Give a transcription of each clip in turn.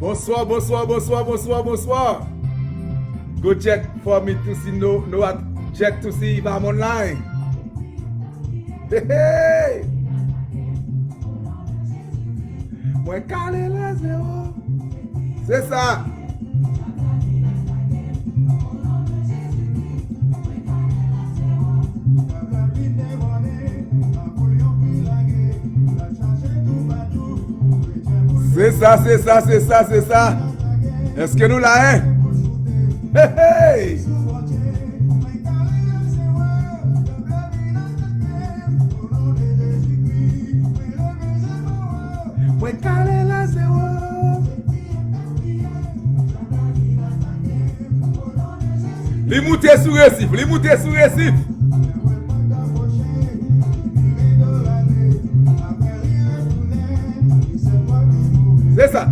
Bonsoir, bonsoir, bonsoir, bonsoir, bonsoir. Go check for me to see no check to see if I'm online. Hey, hey. Moi calé là zéro. C'est ça. C'est ça, c'est ça, c'est ça, c'est ça. Est-ce que nous là, hein? Hey, hey! Moi calé là zéro. Les moutées sous récif, les moutées sous récif. C'est ça.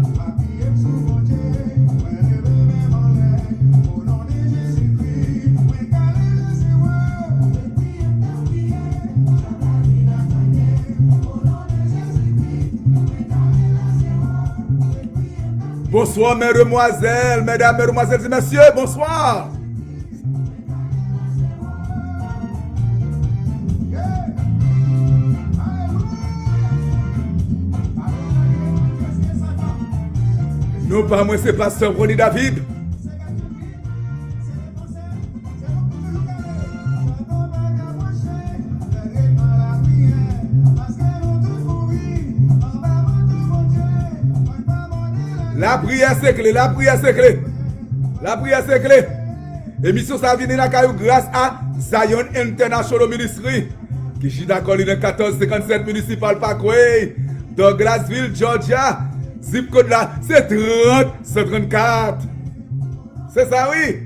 Bonsoir, mesdemoiselles, mesdames, mesdemoiselles et messieurs, bonsoir. Non, pas moi, c'est pasteur Ronnie David. La prière c'est clé, la prière c'est clé. La prière c'est clé. Émission ça vient dans caillou grâce à Zion International Ministry qui est dans colline 1457 municipal Parkway, Douglasville, Georgia. Zip code là, c'est 30 134. C'est ça oui.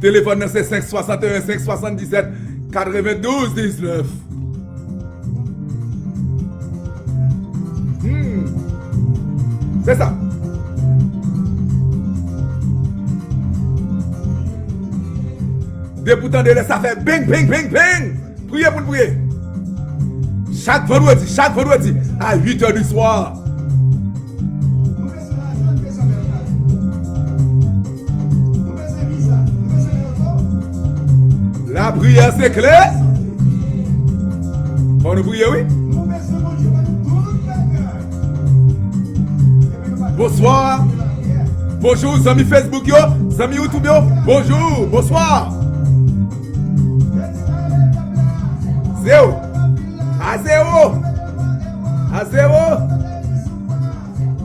Téléphone c'est 561 577 92 19. C'est ça. Depuis tant de ça fait bang, bang, bang, bang. Priez pour prier. Chaque vendredi, à 8h du soir. La prière c'est clair. On nous prier, oui. Bonsoir. Bonjour, amis Facebook, yo, amis YouTube, yo. Bonjour, bonsoir. Zéro. À zéro. À zéro.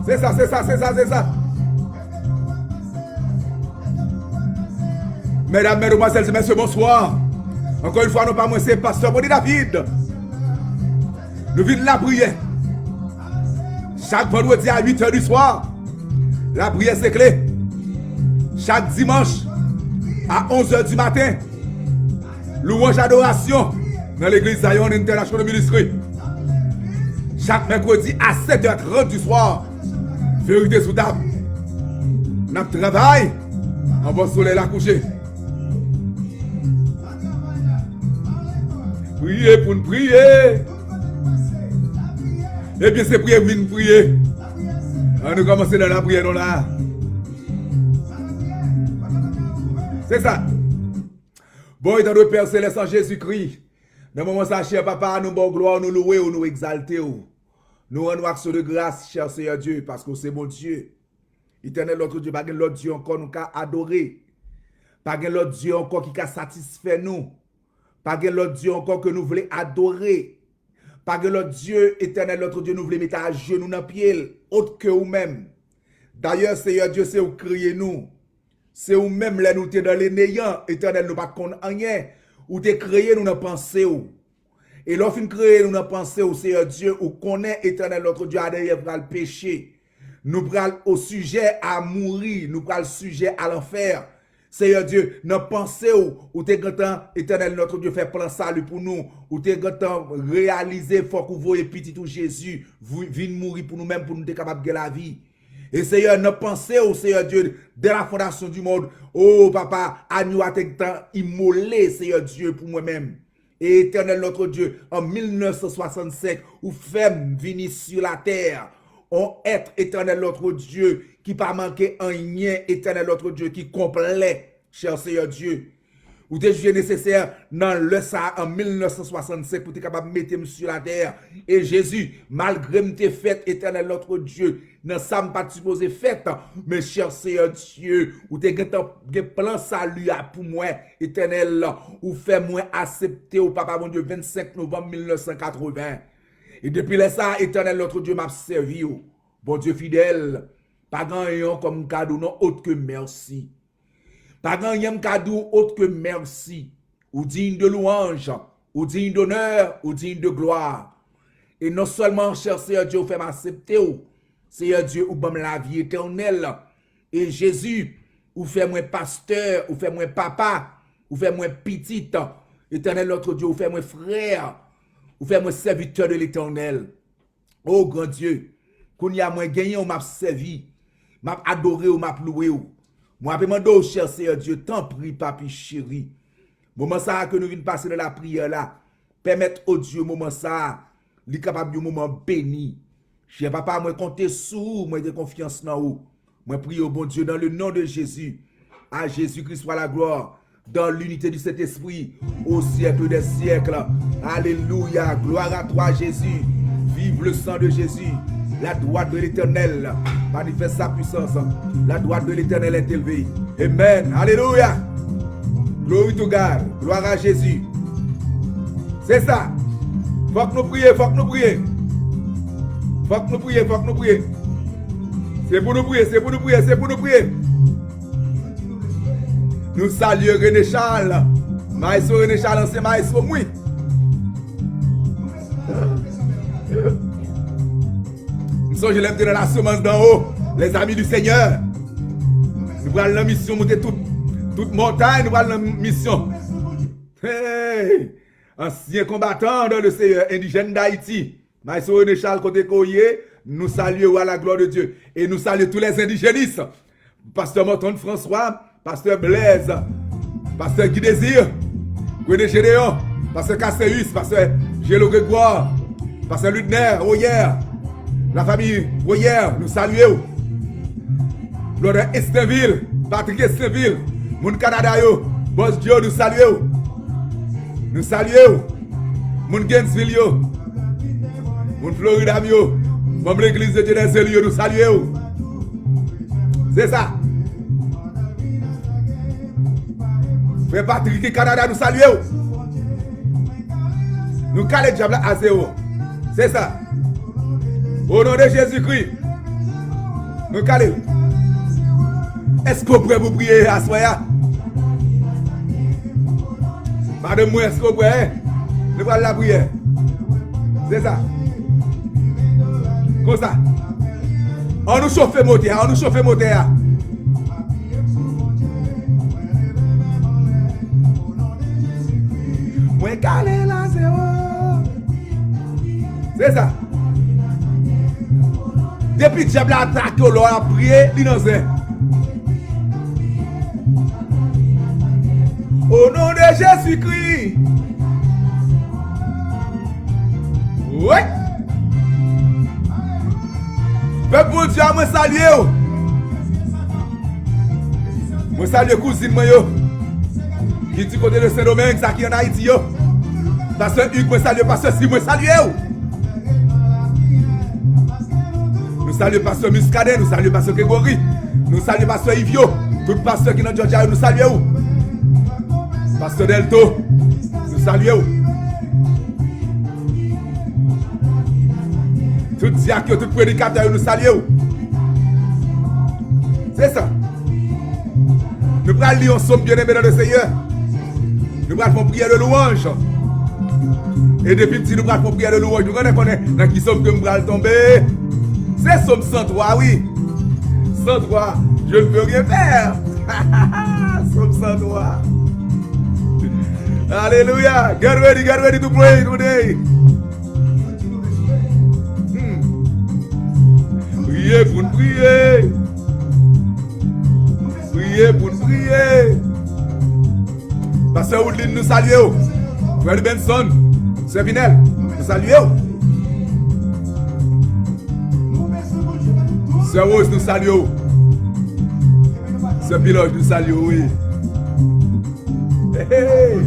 C'est ça, c'est ça, c'est ça, c'est ça. Mesdames, mesdemoiselles et messieurs, bonsoir. Encore une fois, nous pas moins, c'est pasteur Ronnie David. Nous venons de la prière. Chaque vendredi à 8h du soir, la prière c'est clé. Chaque dimanche à 11h du matin, louange adoration dans l'église Zion International Ministry. Chaque mercredi à 7h30 du soir, vérité sous table. Nous travaillons, on va soleil la coucher. Priez pour nous prier. Eh bien, c'est prier, venir prier. On nous commencer dans la prière, là. C'est ça. Bon, étant donné Père Céleste en Jésus-Christ, dans le moment ça, cher papa, nous bon gloire, nous louer ou nous exalter. Nous rendons action de grâce, cher Seigneur Dieu, parce que c'est mon Dieu. Éternel, l'autre Dieu, pas l'autre Dieu encore nous qu'a adoré. Pas l'autre Dieu encore qui a satisfait nous. Pas l'autre Dieu encore que nous voulons adorer. Pas que l'autre Dieu, éternel, notre Dieu, nous voulons mettre à genoux dans le pied, autre que vous-même. D'ailleurs, Seigneur Dieu, c'est vous crier nous. C'est vous-même, là, nous sommes dans les néants, éternel, nous ne pas rien. Ou te créé, nous n'avons pensé. Et lorsqu'on crée, nous n'avons pensé, Seigneur Dieu, ou connaît, éternel, notre Dieu, à derrière le péché. Nous prenons au sujet à mourir, nous prenons le sujet à l'enfer. Seigneur Dieu, nous pensons ou t'es content, éternel notre Dieu, fait plan salut pour nous, ou t'es content réaliser, faut que vous voyez petit tout Jésus, vienne mourir pour nous-mêmes, pour nous être capable de la vie. Et Seigneur, nous pensons, Seigneur Dieu, dès la fondation du monde, oh papa, à nous à temps immolé, Seigneur Dieu, pour moi-même. Et éternel notre Dieu, en 1965, ou femme venir sur la terre, On être éternel notre Dieu qui pas manqué un rien, éternel notre Dieu qui complet, cher Seigneur Dieu. Ou t'es jugé nécessaire dans le ça en 1965 pour être capable de mettre sur la terre. Et Jésus, malgré tes fêtes, éternel notre Dieu, dans ça pas supposé fête, mais cher Seigneur Dieu, ou t'es plan salut pour moi, éternel, ou fait moi accepter au papa mon Dieu 25 novembre 1980. Et depuis là ça, éternel notre Dieu m'a servi. Bon Dieu fidèle, pas grand comme cadeau non autre que merci. Pas grand cadeau autre que merci, ou digne de louange, ou digne d'honneur, ou digne de gloire. Et non seulement, cher Seigneur Dieu, vous fait m'accepter, Seigneur Dieu, ou bon la vie éternelle. Et Jésus, ou fait moi pasteur, ou fait moi papa, ou fait moi petite, éternel notre Dieu, ou fait moi frère, ou fait moi serviteur de l'éternel. Oh grand Dieu, qu'on y a moins gagné, ou m'a servi, m'a adoré, ou m'a loué, moi, je demande au cher Seigneur Dieu, t'en prie, papi chéri. Moment ça que nous venons passer dans la prière là, permettre au Dieu, moment ça, lui capable de moment béni. Cher papa, moi compter sur vous, moi j'ai confiance dans vous. Moi prie au bon Dieu dans le nom de Jésus. À Jésus-Christ soit la gloire, dans l'unité du Saint-Esprit, au siècle des siècles. Alléluia, gloire à toi Jésus. Vive le sang de Jésus. La droite de l'Éternel manifeste sa puissance. La droite de l'Éternel est élevée. Amen. Alléluia. Glory to God. Gloire à Jésus. C'est ça. Faut que nous prions, faut que nous prions. Faut que nous prions, faut que nous prions. C'est pour nous prier, c'est pour nous prier, c'est pour nous prier. Nous saluons René Charles. Maestro René Charles, c'est maestro moi. Je l'aime dans la semence d'en haut, les amis du Seigneur. Nous allons la mission monter toute montagne, nous allons la mission. Hey, ancien combattant dans le Seigneur, indigène d'Haïti. Maestro René Charles côté Coyer, nous saluons à la gloire de Dieu. Et nous saluons tous les indigénistes. Pasteur Morton François, Pasteur Blaise, Pasteur Guy Désir, René Gédéon, Pasteur Casséus, Pasteur Gélo Grégoire, Pasteur Ludner, Royer. La famille Royer, nous saluons. Lord Estinville, Patrick Estinville, Moun Canada, Boss Dio, nous saluons. Nous saluons. Moun Gainesville, Moun Florida, membre de l'église de Dieu des élus, nous saluons. C'est ça. Frère Patrick Canada, nous saluons. Nous calons le diable à zéro. C'est ça. Au nom de Jésus-Christ, nous calons. Est-ce que vous pouvez vous prier à soya? Madame, moi, est-ce que vous pouvez? Nous allons la prière. C'est ça. Comme ça. On nous chauffe le moteur, on nous chauffe le moteur. Moi, calé la zéro. C'est ça. Depuis que diable attaque, on a prié, l'innocent. Au nom de Jésus-Christ. Oui. Peuple bon Dieu, moi salue. Moi salue cousine moi yo. Qui du côté de Saint-Domingue, ça qui en Haïti yo. Pasteur Hugues, moi salue pasteur Si, moi salue. Nous saluons pasteur Muscadet, nous saluons pasteur Grégory, nous saluons pasteur Yvio, tout pasteur qui est dans Georgia, nous saluons. Pasteur Delto, nous saluons. Tout diacre, tout prédicateur, nous saluons. C'est ça. Nous allons lire ensemble bien-aimés dans le Seigneur. Nous allons faire prière de louange. Et depuis petit, nous allons faire prière de louange. Nous connaissons dans qui sommes que nous allons tomber. C'est Somme 103, oui. 103, je ne peux rien faire. Somme 103. Alléluia. Get ready to pray today. Priez pour nous prier. Priez pour nous prier. Pasteur Woodlin, nous saluons. Frère Benson, Sœur Vinel, nous saluons. C'est Rose nous saluons. C'est Piloge nous saluons, oui. Hey.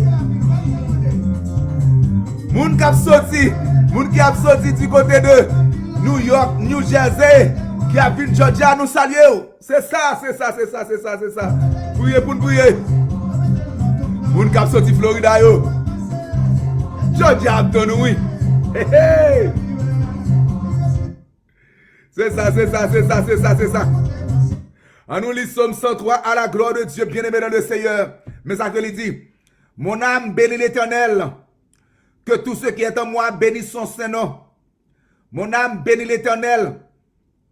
Moun qui a sorti du côté de New York, New Jersey, qui a vu Georgia nous saluer. C'est ça. Priez pour nous prier. Moun qui a sorti Florida yo. Georgia a donné oui. Hey. C'est ça. En nous lisons Somme 103 à la gloire de Dieu, bien-aimé dans le Seigneur. Mais ça que il dit, mon âme bénit l'Éternel, que tout ce qui est en moi bénisse son Saint-Nom. Mon âme bénit l'Éternel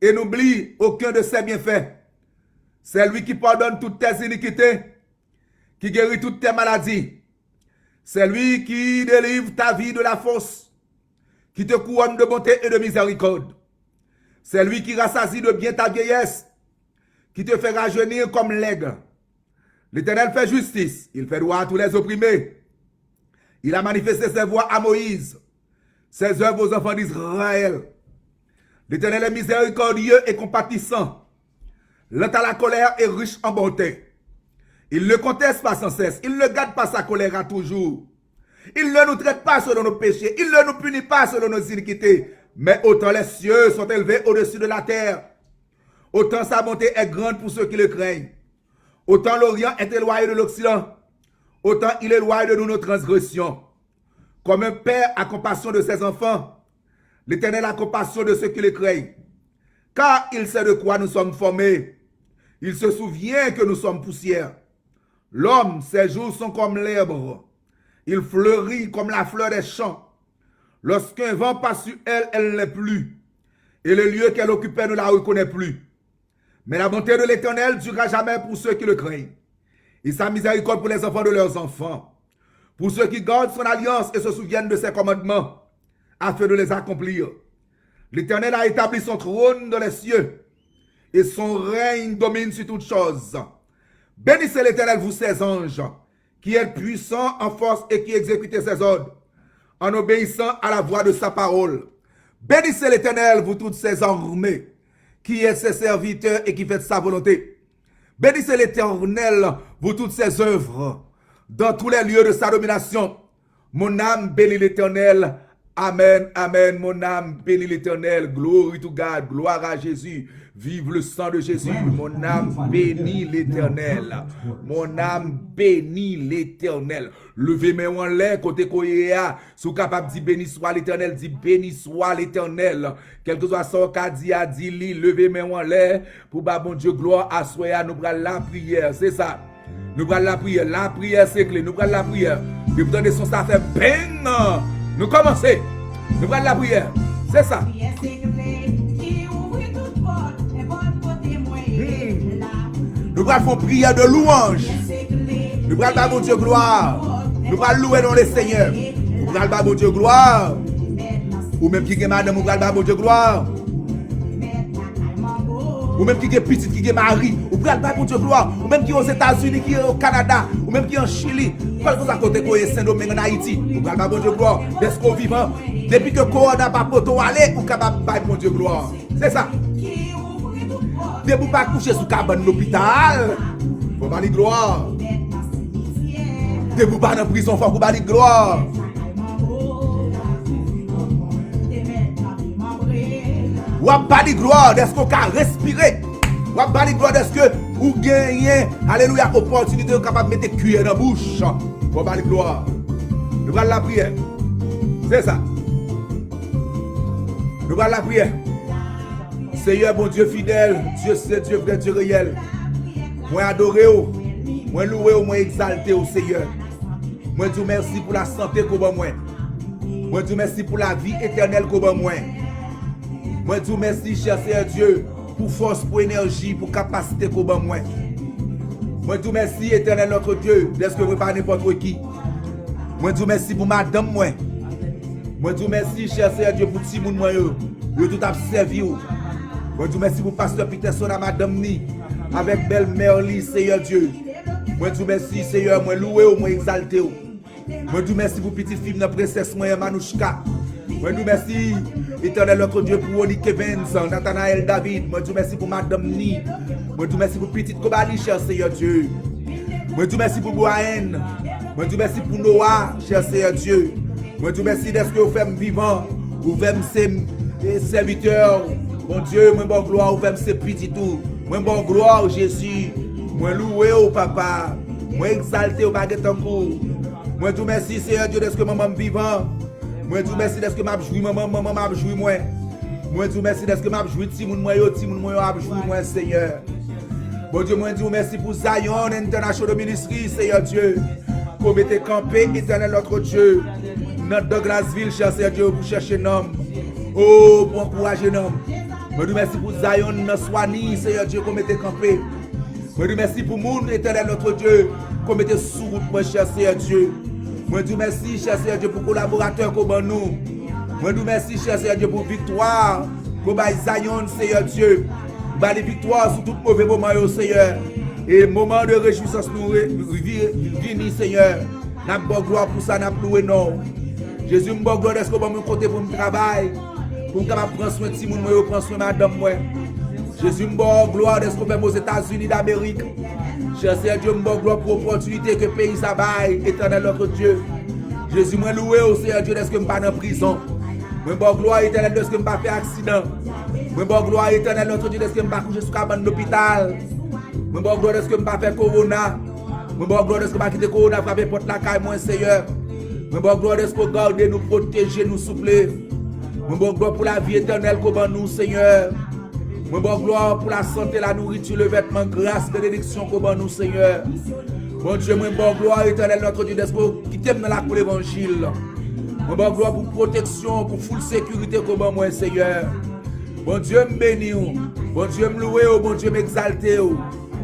et n'oublie aucun de ses bienfaits. C'est lui qui pardonne toutes tes iniquités, qui guérit toutes tes maladies. C'est lui qui délivre ta vie de la fosse, qui te couronne de bonté et de miséricorde. C'est lui qui rassasie de bien ta vieillesse, qui te fait rajeunir comme l'aigle. L'Éternel fait justice, il fait droit à tous les opprimés. Il a manifesté ses voies à Moïse, ses œuvres aux enfants d'Israël. L'Éternel est miséricordieux et compatissant, lent à la colère et riche en bonté. Il ne conteste pas sans cesse, il ne garde pas sa colère à toujours. Il ne nous traite pas selon nos péchés, il ne nous punit pas selon nos iniquités. Mais autant les cieux sont élevés au-dessus de la terre, autant sa bonté est grande pour ceux qui le craignent. Autant l'Orient est éloigné de l'Occident, autant il éloigne de nous nos transgressions. Comme un père a compassion de ses enfants, l'Éternel a compassion de ceux qui le craignent. Car il sait de quoi nous sommes formés. Il se souvient que nous sommes poussière. L'homme, ses jours sont comme l'herbe. Il fleurit comme la fleur des champs. Lorsqu'un vent passe sur elle, elle n'est plus. Et le lieu qu'elle occupait ne la reconnaît plus. Mais la bonté de l'Éternel ne durera jamais pour ceux qui le craignent. Et sa miséricorde pour les enfants de leurs enfants. Pour ceux qui gardent son alliance et se souviennent de ses commandements, afin de les accomplir. L'Éternel a établi son trône dans les cieux, et son règne domine sur toutes choses. Bénissez l'Éternel, vous ses anges, qui êtes puissants en force et qui exécutez ses ordres, en obéissant à la voix de sa parole. Bénissez l'Éternel, vous toutes ses armées, qui êtes ses serviteurs et qui faites sa volonté. Bénissez l'Éternel, vous toutes ses œuvres, dans tous les lieux de sa domination. Mon âme bénit l'Éternel. Amen, amen. Mon âme bénit l'Éternel. Glory to God, gloire à Jésus. Vive le sang de Jésus. Mon âme bénit l'Éternel. Mon âme bénit l'Éternel. Levez mes en l'air, côté koyea. Sous capable dit béni soit l'Éternel, dit béni soit l'Éternel. Quel que soit son cas, dit li, levez mes en l'air. Pour bah bon Dieu, gloire à soi, nous prenons la prière. C'est ça. Nous prenons la prière. La prière, c'est clé. Nous prenons la prière. Et vous donnez son ça fait peine. Nous commençons. Nous prenons la prière. C'est ça. Nous prenons faire prière de louange. Nous prenons pas mon Dieu gloire. Nous prenons louer dans les seigneurs. Nous prenons pas mon Dieu gloire. Ou même qui est madame, nous prenons pas mon Dieu gloire. Ou même qui est petite, qui est mari, ou prenez pas mon Dieu gloire. Ou même qui est aux États-Unis, qui est au Canada, ou même qui est en Chili. Quel que soit côté qui est Saint-Domingue en Haïti, vous prenez pas mon Dieu gloire. Est-ce qu'on vivant? Depuis que Corona pas poto aller, ou capable pas mon Dieu gloire. C'est ça. Depuis vous pas coucher sous cabane l'hôpital, faut pas dire gloire. Depuis vous pas dans prison, faut pas dire gloire. Ou pas de gloire, est-ce qu'on peut respirer? Ou pas de gloire, est-ce que vous gagnez, alléluia, opportunité de capable de mettre cuillère dans la bouche? Ou pas de gloire. Nous prenons la prière. C'est ça. Nous prenons la prière. Seigneur, bon Dieu fidèle, Dieu c'est Dieu vrai, Dieu réel. Moi adoré, moi loué, moi exalté au Seigneur. Moi dis merci pour la santé qu'on va moi. Moi dis merci pour la vie éternelle qu'on va moi. Moi dis merci, cher Seigneur Dieu, pour force, pour énergie, pour capacité qu'on va moi. Moi dis merci, éternel notre Dieu, d'être que vous pas n'importe qui. Moi dis merci pour madame moi. Moi dis merci, cher Seigneur Dieu, pour petit monde moi yo tout a servi. Moi dis merci pour pasteur Peterson à madame ni avec belle mère li, Seigneur Dieu. Moi dis merci, Seigneur, moi loué, moi exalté. Moi dis merci pour petite fille, notre princesse moi Manouchka. Moi dis merci Éternel notre Dieu, pour Onique Evans, Nathanaël David. Moi, Dieu, merci pour Madame Ni. Moi, Dieu, merci pour Petite Kobali, cher Seigneur Dieu. Moi, Dieu, merci pour Boahen. Moi, Dieu, merci pour Noah, cher Seigneur Dieu. Moi, Dieu, merci d'être que vous faites vivant. Vous faites ses serviteurs. Mon Dieu, moi, bon gloire, vous faites ses petits tout. Moi, bon gloire, Jésus. Moi, loué au papa. Moi, exalté au baguette en cours. Moi, Dieu, merci, Seigneur Dieu, d'être que maman vivant. Moi, Dieu, merci d'être que m'a joué, maman m'a joué, moi. Moi, Dieu, merci d'être que m'a joué, Timoun, moi, m'a joué, moi, Seigneur. Bon Dieu, moi, Dieu, merci pour Zion International Ministry, Seigneur Dieu. Pour mettre campé, éternel notre Dieu. Notre Douglasville, cher Seigneur Dieu, pour chercher un homme. Oh, pour encourager un homme. Moi, Dieu, merci pour Zion, Swani, Seigneur Dieu, pour mettre campé. Moi, Dieu, merci pour Moun, éternel notre Dieu, pour mettre sous route, moi, cher Seigneur Dieu. Moi, Dieu, merci, cher Seigneur Dieu, pour collaborateurs comme nous. Moi, Dieu, merci, cher Seigneur Dieu, pour victoire. Pour Zion, Seigneur Dieu. Bah, les victoires sur tout mauvais moment, Seigneur. Et moment de réjouissance, nous venons, Seigneur. Nous avons gloire pour ça, nous avons loué, non. Jésus, nous avons gloire, est-ce que vous côté pour me travailler, pour me prendre soin de si mon moi, prendre soin de madame, moi. Jésus, nous avons gloire, est-ce que vous aux États-Unis d'Amérique. Cher Seigneur Dieu, nous avons gloire pour l'opportunité que le pays s'abaille, éternel notre Dieu. Jésus, moi loué au Seigneur Dieu, est-ce que je ne suis pas en prison. Moi, bon gloire éternel, est-ce que je ne pas fait accident. Moi, bon gloire éternel, notre Dieu, est-ce que je ne pas coucher sur la bande d'hôpital. Moi, bon gloire, est-ce que je ne pas fait corona. Moi, bon gloire, est-ce que je ne pas quitter corona, frapper porte la caille, moi, Seigneur. Moi, bon gloire, est-ce que vous gardez, nous protéger, nous souffler. Moi, bon gloire pour la vie éternelle qu'on nous, Seigneur. Moi, bon gloire pour la santé, la nourriture, le vêtement, grâce, bénédiction qu'on nous, Seigneur. Mon Dieu, moi, bon gloire éternel, notre Dieu, est-ce que vous quittez dans la pour l'évangile. Moi, bon gloire pour protection, pour full sécurité qu'on moi, Seigneur. Bon Dieu me bénit, bon Dieu me loue, bon Dieu m'exalte.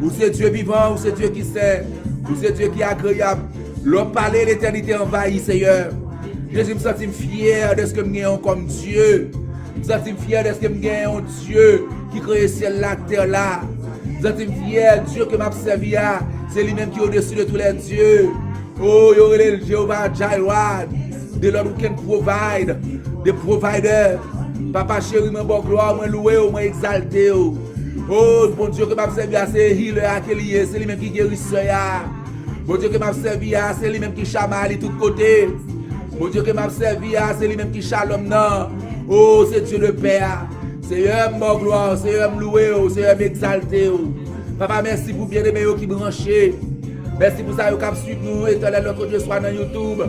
Vous c'est Dieu vivant, vous c'est Dieu qui sait, vous c'est Dieu qui est agréable. L'homme parler, l'éternité envahit, Seigneur. Jésus me sens fier de ce que je gagne comme Dieu. Je me sens fier de ce que je gagne en Dieu qui crée ciel, la terre là. Je me sens fier, Dieu que m'a servi, c'est lui-même qui est au-dessus de tous les dieux. Oh, il y a le Jéhovah Jireh, de l'homme qui provide, the provider. Papa chéri, mon bon gloire, moi loué, moi exalté. Oh, bon Dieu que m'a servi à c'est healer à qui c'est lui-même qui guérit ça. Bon Dieu que m'a servi à c'est lui-même qui chamali tout côté. Bon Dieu que m'a servi à c'est lui-même qui shalom non. Oh, c'est Dieu le Père. C'est eux mon gloire, c'est eux loué, c'est eux exalté. Papa, merci pour bien aimer qui branché. Merci pour ça qui suivre nous, éternel notre Dieu soit dans YouTube.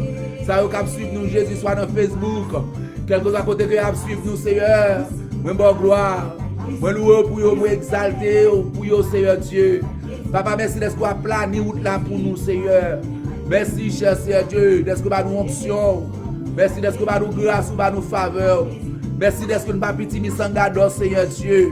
Ça qui suivre nous, Jésus soit dans Facebook. Quelque chose à côté que vous suivre nous, Seigneur. Moi, bon gloire. Moi, loué pour vous, moi, exalté pour vous, Seigneur Dieu. Papa, merci d'être qu'on a plané route là pour nous, Seigneur. Merci, cher Seigneur Dieu, d'être qu'on a nous onction. Merci d'être qu'on a nous grâce ou nous faveur. Merci d'être qu'on a petit misangado, Seigneur Dieu.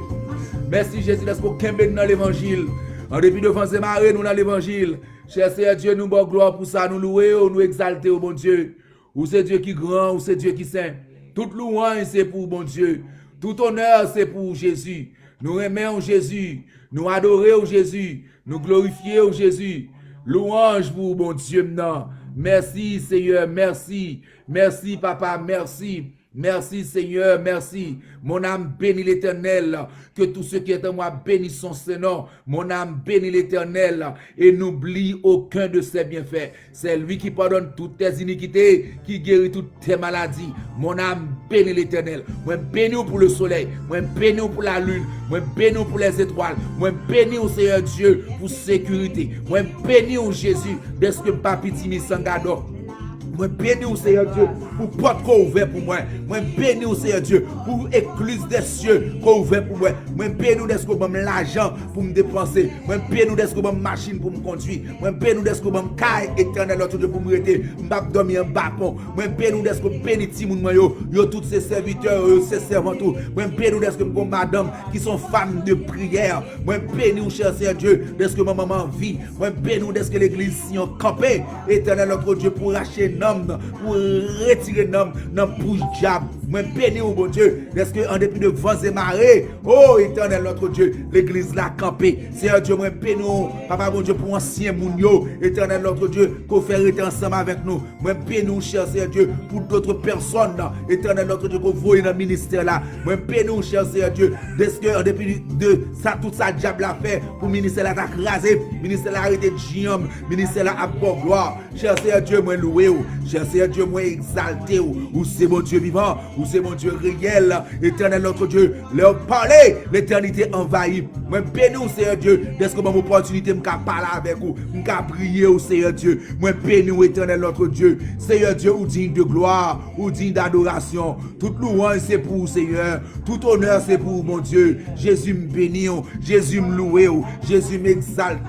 Merci, Jésus, d'être qu'on a dans l'évangile. En dépit de France et marée, nous dans l'évangile. Cher Seigneur Dieu, nous bon gloire pour ça, nous louer, nous exalter, oh bon Dieu. Ou c'est Dieu qui grand, ou c'est Dieu qui saint. Toute louange, c'est pour bon Dieu. Tout honneur, c'est pour Jésus. Nous aimons Jésus. Nous adorons Jésus. Nous glorifions Jésus. Louange pour bon Dieu maintenant. Merci Seigneur, merci. Merci Papa, merci. Merci Seigneur, merci. Mon âme bénit l'Éternel. Que tous ceux qui est en moi bénissent son Seigneur. Mon âme bénit l'Éternel et n'oublie aucun de ses bienfaits. C'est lui qui pardonne toutes tes iniquités, qui guérit toutes tes maladies. Mon âme bénit l'Éternel. Moi bénis pour le soleil. Moi bénis pour la lune. Moi bénis pour les étoiles. Moi bénis au Seigneur Dieu pour sécurité. Moi bénis au Jésus de ce que papi Timi Sangado. Moi bénis au Seigneur Dieu pour porte qu'on ouvert pour moi. Moi bénis au Seigneur Dieu pour écluse des cieux qu'on ouvert pour moi. Moi bénis de ce que j'ai l'argent pour me dépenser. Moi bénis de ce que j'ai machine pour me conduire. Moi bénis de ce que j'ai caille éternel l'autre Dieu pour me rester. M'bap dormir en balcon. Moi bénis de ce que bénis ti moun yo tous ces serviteurs, ces servantes. Moi bénis de ce que j'ai madame qui sont femmes de prière. Moi bénis au cher Seigneur Dieu de ce que ma maman vit. Moi bénis de ce que l'église s'y ont campé éternel l'autre Dieu pour racheter pour retirer nom pour diable Moi béni au bon Dieu. Est-ce que en dépit de vents et marées, oh éternel notre Dieu, l'église l'a campé. Seigneur Dieu, moi béni, papa bon Dieu, pour ancien moun yo, éternel notre Dieu, qu'on fait être ensemble avec nous. Moi béni, cher Seigneur Dieu, pour d'autres personnes, éternel notre Dieu, qu'on voit dans le ministère là. Moi béni, cher Seigneur Dieu, est-ce que en dépit de ça, tout ça, diable a fait pour le ministère là t'accraser, ministère là arrêté de giam, ministère là à bon gloire. Cher Seigneur Dieu, moi loué, cher Seigneur Dieu, moi exalté, ou c'est mon Dieu vivant, ou c'est mon Dieu réel, éternel notre Dieu, leur parler, l'éternité envahie. Moi béni, Seigneur Dieu, est-ce que mon opportunité m'ka parler avec vous, m'ka prier au Seigneur Dieu. Moi béni, éternel notre Dieu, Seigneur Dieu, ou digne de gloire, ou digne d'adoration. Toute louange c'est pour vous, Seigneur, tout honneur c'est pour vous, mon Dieu. Jésus me bénit, Jésus me loue, Jésus m'exalte.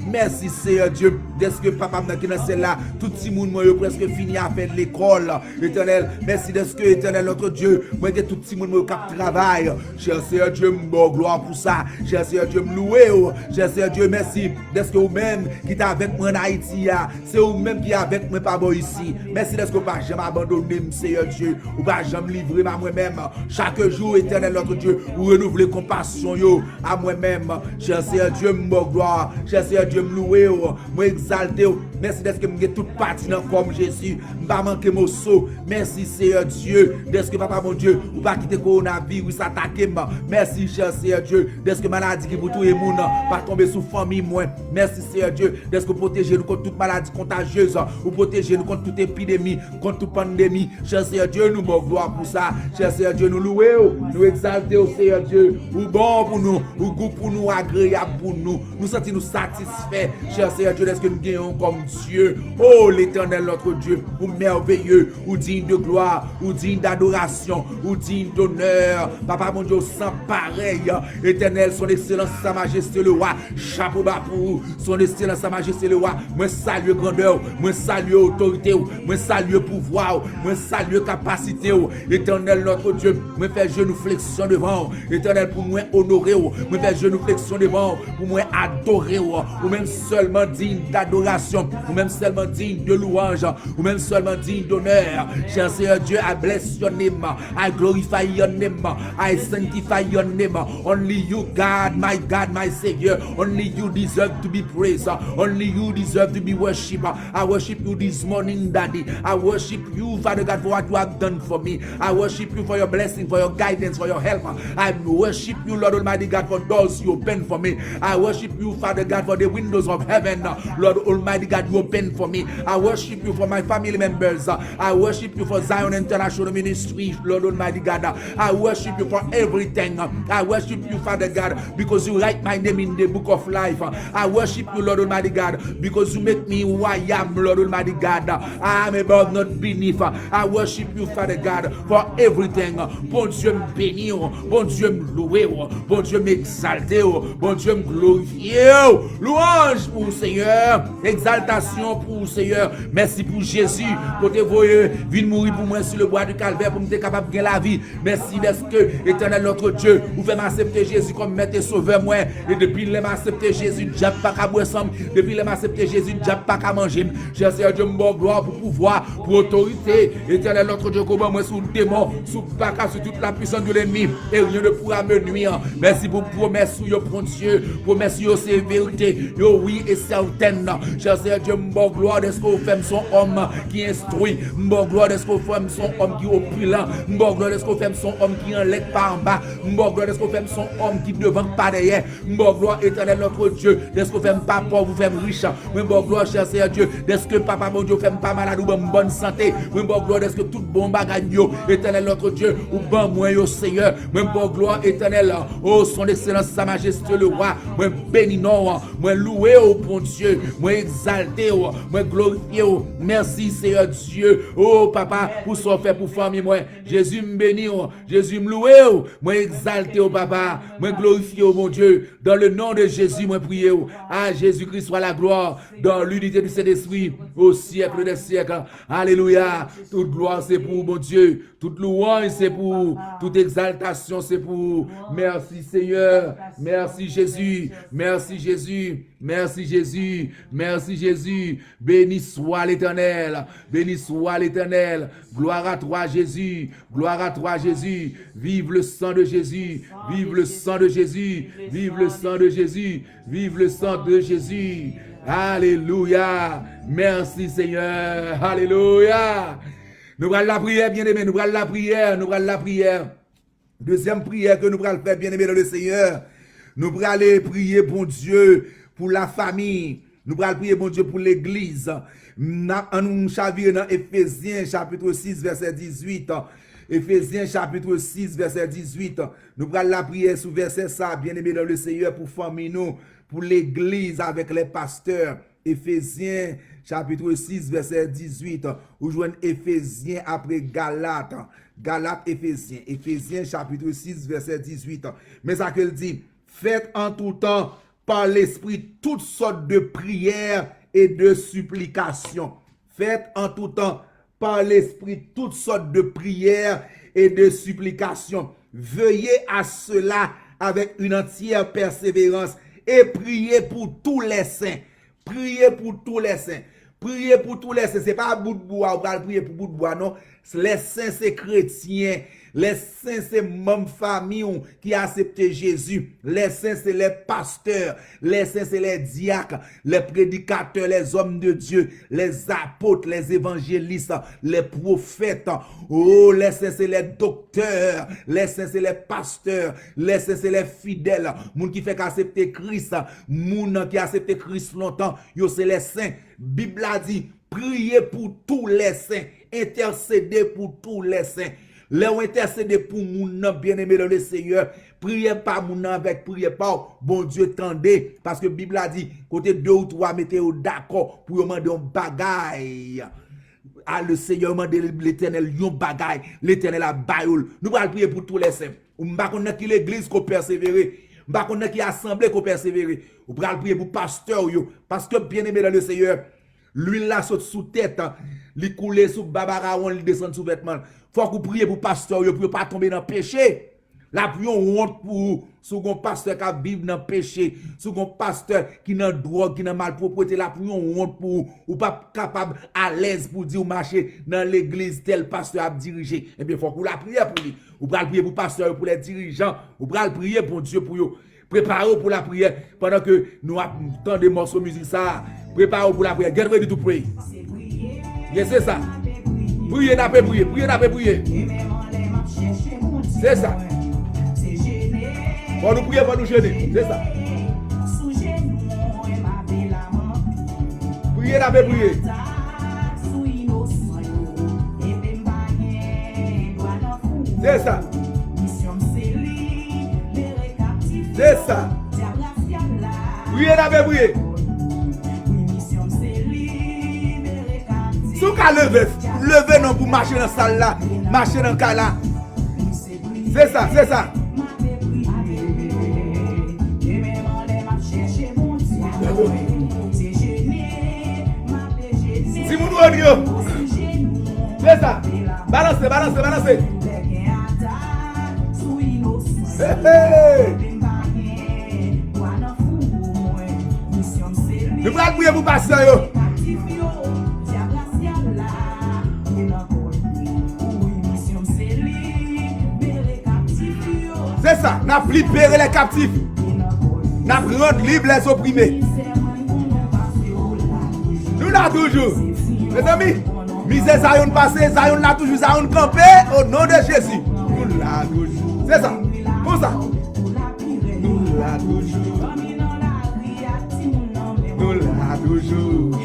Merci Seigneur Dieu, est-ce que papa m'a qui dans celle-là, tout petit monde moi presque fini à faire de l'école. Éternel, merci d'est-ce que éternel notre Dieu, moi que tout petit monde moi cap travail. Cher Seigneur Dieu, me gloire pour ça. Cher Seigneur Dieu, me louer. Cher Seigneur Dieu, merci d'est-ce que vous même qui est avec moi en Haïti, c'est vous même qui est avec moi pas bon ici. Merci d'est-ce que vous pas jamais abandonner Seigneur Dieu, ou pas jamais livrer à moi-même. Chaque jour éternel notre Dieu, vous renouvelez compassion yo à moi-même. Cher Seigneur Dieu, me gloire. Cher Seigneur Dieu, me louer, me exalter. Merci d'être que je suis toute partie comme Jésus. Je ne pas manquer mon saut. Merci Seigneur Dieu. D'être que papa mon Dieu, ou pas quitter le coronavirus, s'attaquer. Merci cher Seigneur Dieu. D'être que maladie qui pour tout le monde, pas tomber sous famille moi. Merci Seigneur Dieu. D'être que protéger nous contre toute maladie contagieuse, ou protéger nous contre toute épidémie, contre toute pandémie. Cher Seigneur Dieu, nous me gloire pour ça. Cher Seigneur Dieu, nous louer, nous exalter au Seigneur Dieu. Ou bon pour nous, ou goût pour nous, agréable pour nous. Nous sentons nous satisfaits. Cher Seigneur Dieu, est-ce que nous gagnons comme Dieu? Oh l'éternel notre Dieu, ou merveilleux, ou digne de gloire, ou digne d'adoration, ou digne d'honneur. Papa mon Dieu, sans pareil. Éternel, son excellence, sa majesté le roi. Chapeau bas pour vous. Son excellence, sa majesté le roi. Moi salue grandeur, moi salue autorité, moi salue pouvoir, moi salue capacité. Éternel notre Dieu, moi fais genou flexion devant. Éternel, pour moi honorer, moi fais genou flexion devant, pour moi adorer, ou même seulement digne d'adoration, ou même seulement digne de louange, ou même seulement digne d'honneur. Cher Seigneur Dieu, I bless your name, I glorify your name, I sanctify your name. Only you, God, my Savior. Only you deserve to be praised. Only you deserve to be worshipped. I worship you this morning, Daddy. I worship you, Father God, for what you have done for me. I worship you for your blessing, for your guidance, for your help. I worship you, Lord Almighty God, for doors you open for me. I worship you, Father God, for the windows of heaven, Lord Almighty God, you open for me. I worship you for my family members. I worship you for Zion International Ministry, Lord Almighty God. I worship you for everything. I worship you, Father God, because you write my name in the book of life. I worship you, Lord Almighty God, because you make me who I am, Lord Almighty God. I am above, not beneath. I worship you, Father God, for everything. Bon Dieu me bénit, bon Dieu me louer, bon Dieu m'exalter, bon Dieu me glorifier. Louange pour le Seigneur, exaltation pour le Seigneur. Merci pour Jésus, pour te voyer, venir mourir pour moi sur le bois du calvaire, pour me être capable de gagner la vie. Merci parce que, éternel notre Dieu, vous faites m'accepter Jésus comme maître et sauveur moi. Et depuis que m'accepter Jésus, j'ai pas qu'à boire ensemble. Depuis que m'accepter Jésus, j'ai pas qu'à manger. J'ai Seigneur Dieu, me gloire pour pouvoir, pour autorité. Éternel notre Dieu, comment moi sous le démon, sous paca, sur toute la puissance de l'ennemi. Et rien ne pourra me nuire. Merci pour promesse sur yo bon Dieu. Promesse sur c'est vérité. Yo oui et certaine. J'ai Seigneur Dieu, me gloire de ce qu'on fait son homme qui instruit. Me gloire de ce qu'on fait son homme qui opulent. Me gloire de ce qu'on fait son homme qui enlève par en bas. Me gloire de ce qu'on fait son homme qui devant pas derrière. Me gloire éternel notre Dieu. De ce qu'on fait pas pauvre, vous fait riche. Me gloire cher Seigneur Dieu. De ce que papa mon Dieu fait pas malade ou bonne santé. Me gloire de ce que tout bon bagage yo. Éternel notre Dieu ou bon moi yo Seigneur. Me gloire éternel. Oh son excellence sa majesté le roi. Me béni non. Me louer au bon Dieu. Me exalter. Me glorifier. Merci Seigneur Dieu. Oh papa pour ce fait pour famille moi. Jésus me bénit. Jésus me louer. Me exalter au papa. Me glorifier au mon Dieu. Dans le nom de Jésus me prier. À Jésus-Christ soit la gloire dans l'unité du Saint-Esprit au siècle des siècles. Alléluia. Toute gloire c'est pour mon Dieu. Toute louange c'est pour. Toute exaltation c'est pour. Merci Seigneur. Merci Jésus. Merci Jésus. Merci Jésus. Merci Jésus. Béni soit l'Éternel. Béni soit l'Éternel. Gloire à toi Jésus. Jésus. Gloire à toi, Jésus. Vive le sang de Jésus. Vive le sang de Jésus. Vive le sang de Jésus. Vive le sang de Jésus. Alléluia. Merci, Seigneur. Alléluia. Nous allons la prière, bien-aimés. Nous allons la prière. Nous allons la prière. Deuxième prière que nous allons faire, bien-aimés, dans le Seigneur. Nous allons aller prier, bon Dieu, pour la famille. Nous allons prier, bon Dieu, pour l'église. Nous chavir dans Éphésiens, chapitre 6, verset 18. Éphésiens, chapitre 6, verset 18. Nous allons la prière sous verset ça, bien-aimés, dans le Seigneur, pour famille, nous, pour l'église avec les pasteurs. Éphésiens, chapitre 6, verset 18. Ou joignent Éphésiens après Galates. Galates, Éphésiens. Éphésiens, chapitre 6, verset 18. Mais ça qu'elle dit, faites en tout temps par l'Esprit toutes sortes de prières et de supplications. Faites en tout temps par l'Esprit toutes sortes de prières et de supplications. Veuillez à cela avec une entière persévérance et priez pour tous les saints. Priez pour tous les saints. Priez pour tous les saints. Ce n'est pas à bout de bois, on va prier pour bout de bois, non. Les saints, c'est chrétiens. Les saints, c'est même famille qui a accepté Jésus. Les saints, c'est les pasteurs. Les saints, c'est les diacres, les prédicateurs, les hommes de Dieu, les apôtres, les évangélistes, les prophètes. Oh, les saints, c'est les docteurs. Les saints, c'est les pasteurs. Les saints, c'est les fidèles. Moun qui fait accepter Christ. Moun qui a accepté Christ longtemps. Yo, c'est les saints. Bible a dit, priez pour tous les saints. Intercédez pour tous les saints. Les ont intercédé pour moun bien-aimé dans le Seigneur. Priez pas moun avec priez pas. Bon Dieu tendez. Parce que la Bible a dit, côté 2 ou 3, mettez-vous d'accord pour demander un bagaille. Ah, le Seigneur mande l'Éternel yon bagaille. L'Éternel a bayoul. Nous allons prier pour tous les saints. Ou m'ba connaît qui l'église qu'on persévérer. M'ba connaît qui assemblée qu'on persévérer. Ou allons prier pour pasteur yo. Parce que bien-aimé dans le Seigneur, l'huile la saute sous tête. Li coule sous babaraon, li descend sous vêtements. Faut que vous priez pour pasteur yo pour pas tomber dans le péché. La prière honte pour sous un pasteur qui vit dans le péché, sous un pasteur qui dans drogue, qui dans malpropreté, la prière honte pour ou pas capable à l'aise pour dire marcher dans l'église tel pasteur a dirigé. Eh bien faut que vous la priez pour lui. Vous pouvez prier pour pasteur, pour les dirigeants, vous pouvez prier pour Dieu pour eux. Préparez-vous pour la prière pendant que nous attendons des morceaux de musique ça. Préparez-vous pour la prière. Get ready to pray. Yes, c'est ça. Priez, n'a pas prier. Priez, n'a pas prier. C'est ça. Pour nous prier, pour nous gêner. C'est ça. Priez, n'a pas prier. C'est ça. C'est ça. Priez, n'a pas prier. Si vous levez non pour marcher dans la salle là, marcher dans le cas là. C'est ça, c'est ça. Si vous nous c'est ça. Balancez, balancez, balancez. Nous allons prier pour passer. C'est ça, n'a libéré les captifs. N'a rendu libre les opprimés. Nous l'avons toujours. Mes amis, misère Zion passé, Zion l'a toujours, Zion campé au nom de Jésus. Nous l'avons toujours. C'est ça. Comme ça. Nous l'avons toujours. Nous l'avons toujours.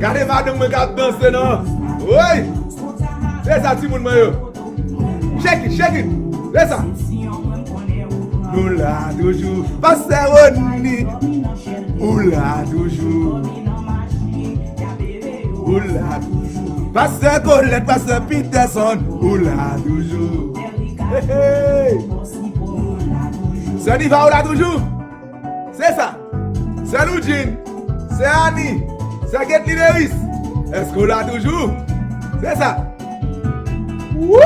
Gardez madame me garde danser non. Oui. C'est ça, Timon Mayo. Shake it, shake it. C'est ça. Nous l'avons toujours. Pasteur Oni. Nous l'avons toujours. Nous l'avons toujours. Pasteur Colette, Pasteur Peterson. Nous l'avons toujours. C'est Niva, on l'a toujours. C'est ça. C'est Loudjine. C'est Annie. C'est Getli Lewis. Est-ce qu'on l'a toujours? C'est ça. Wouh!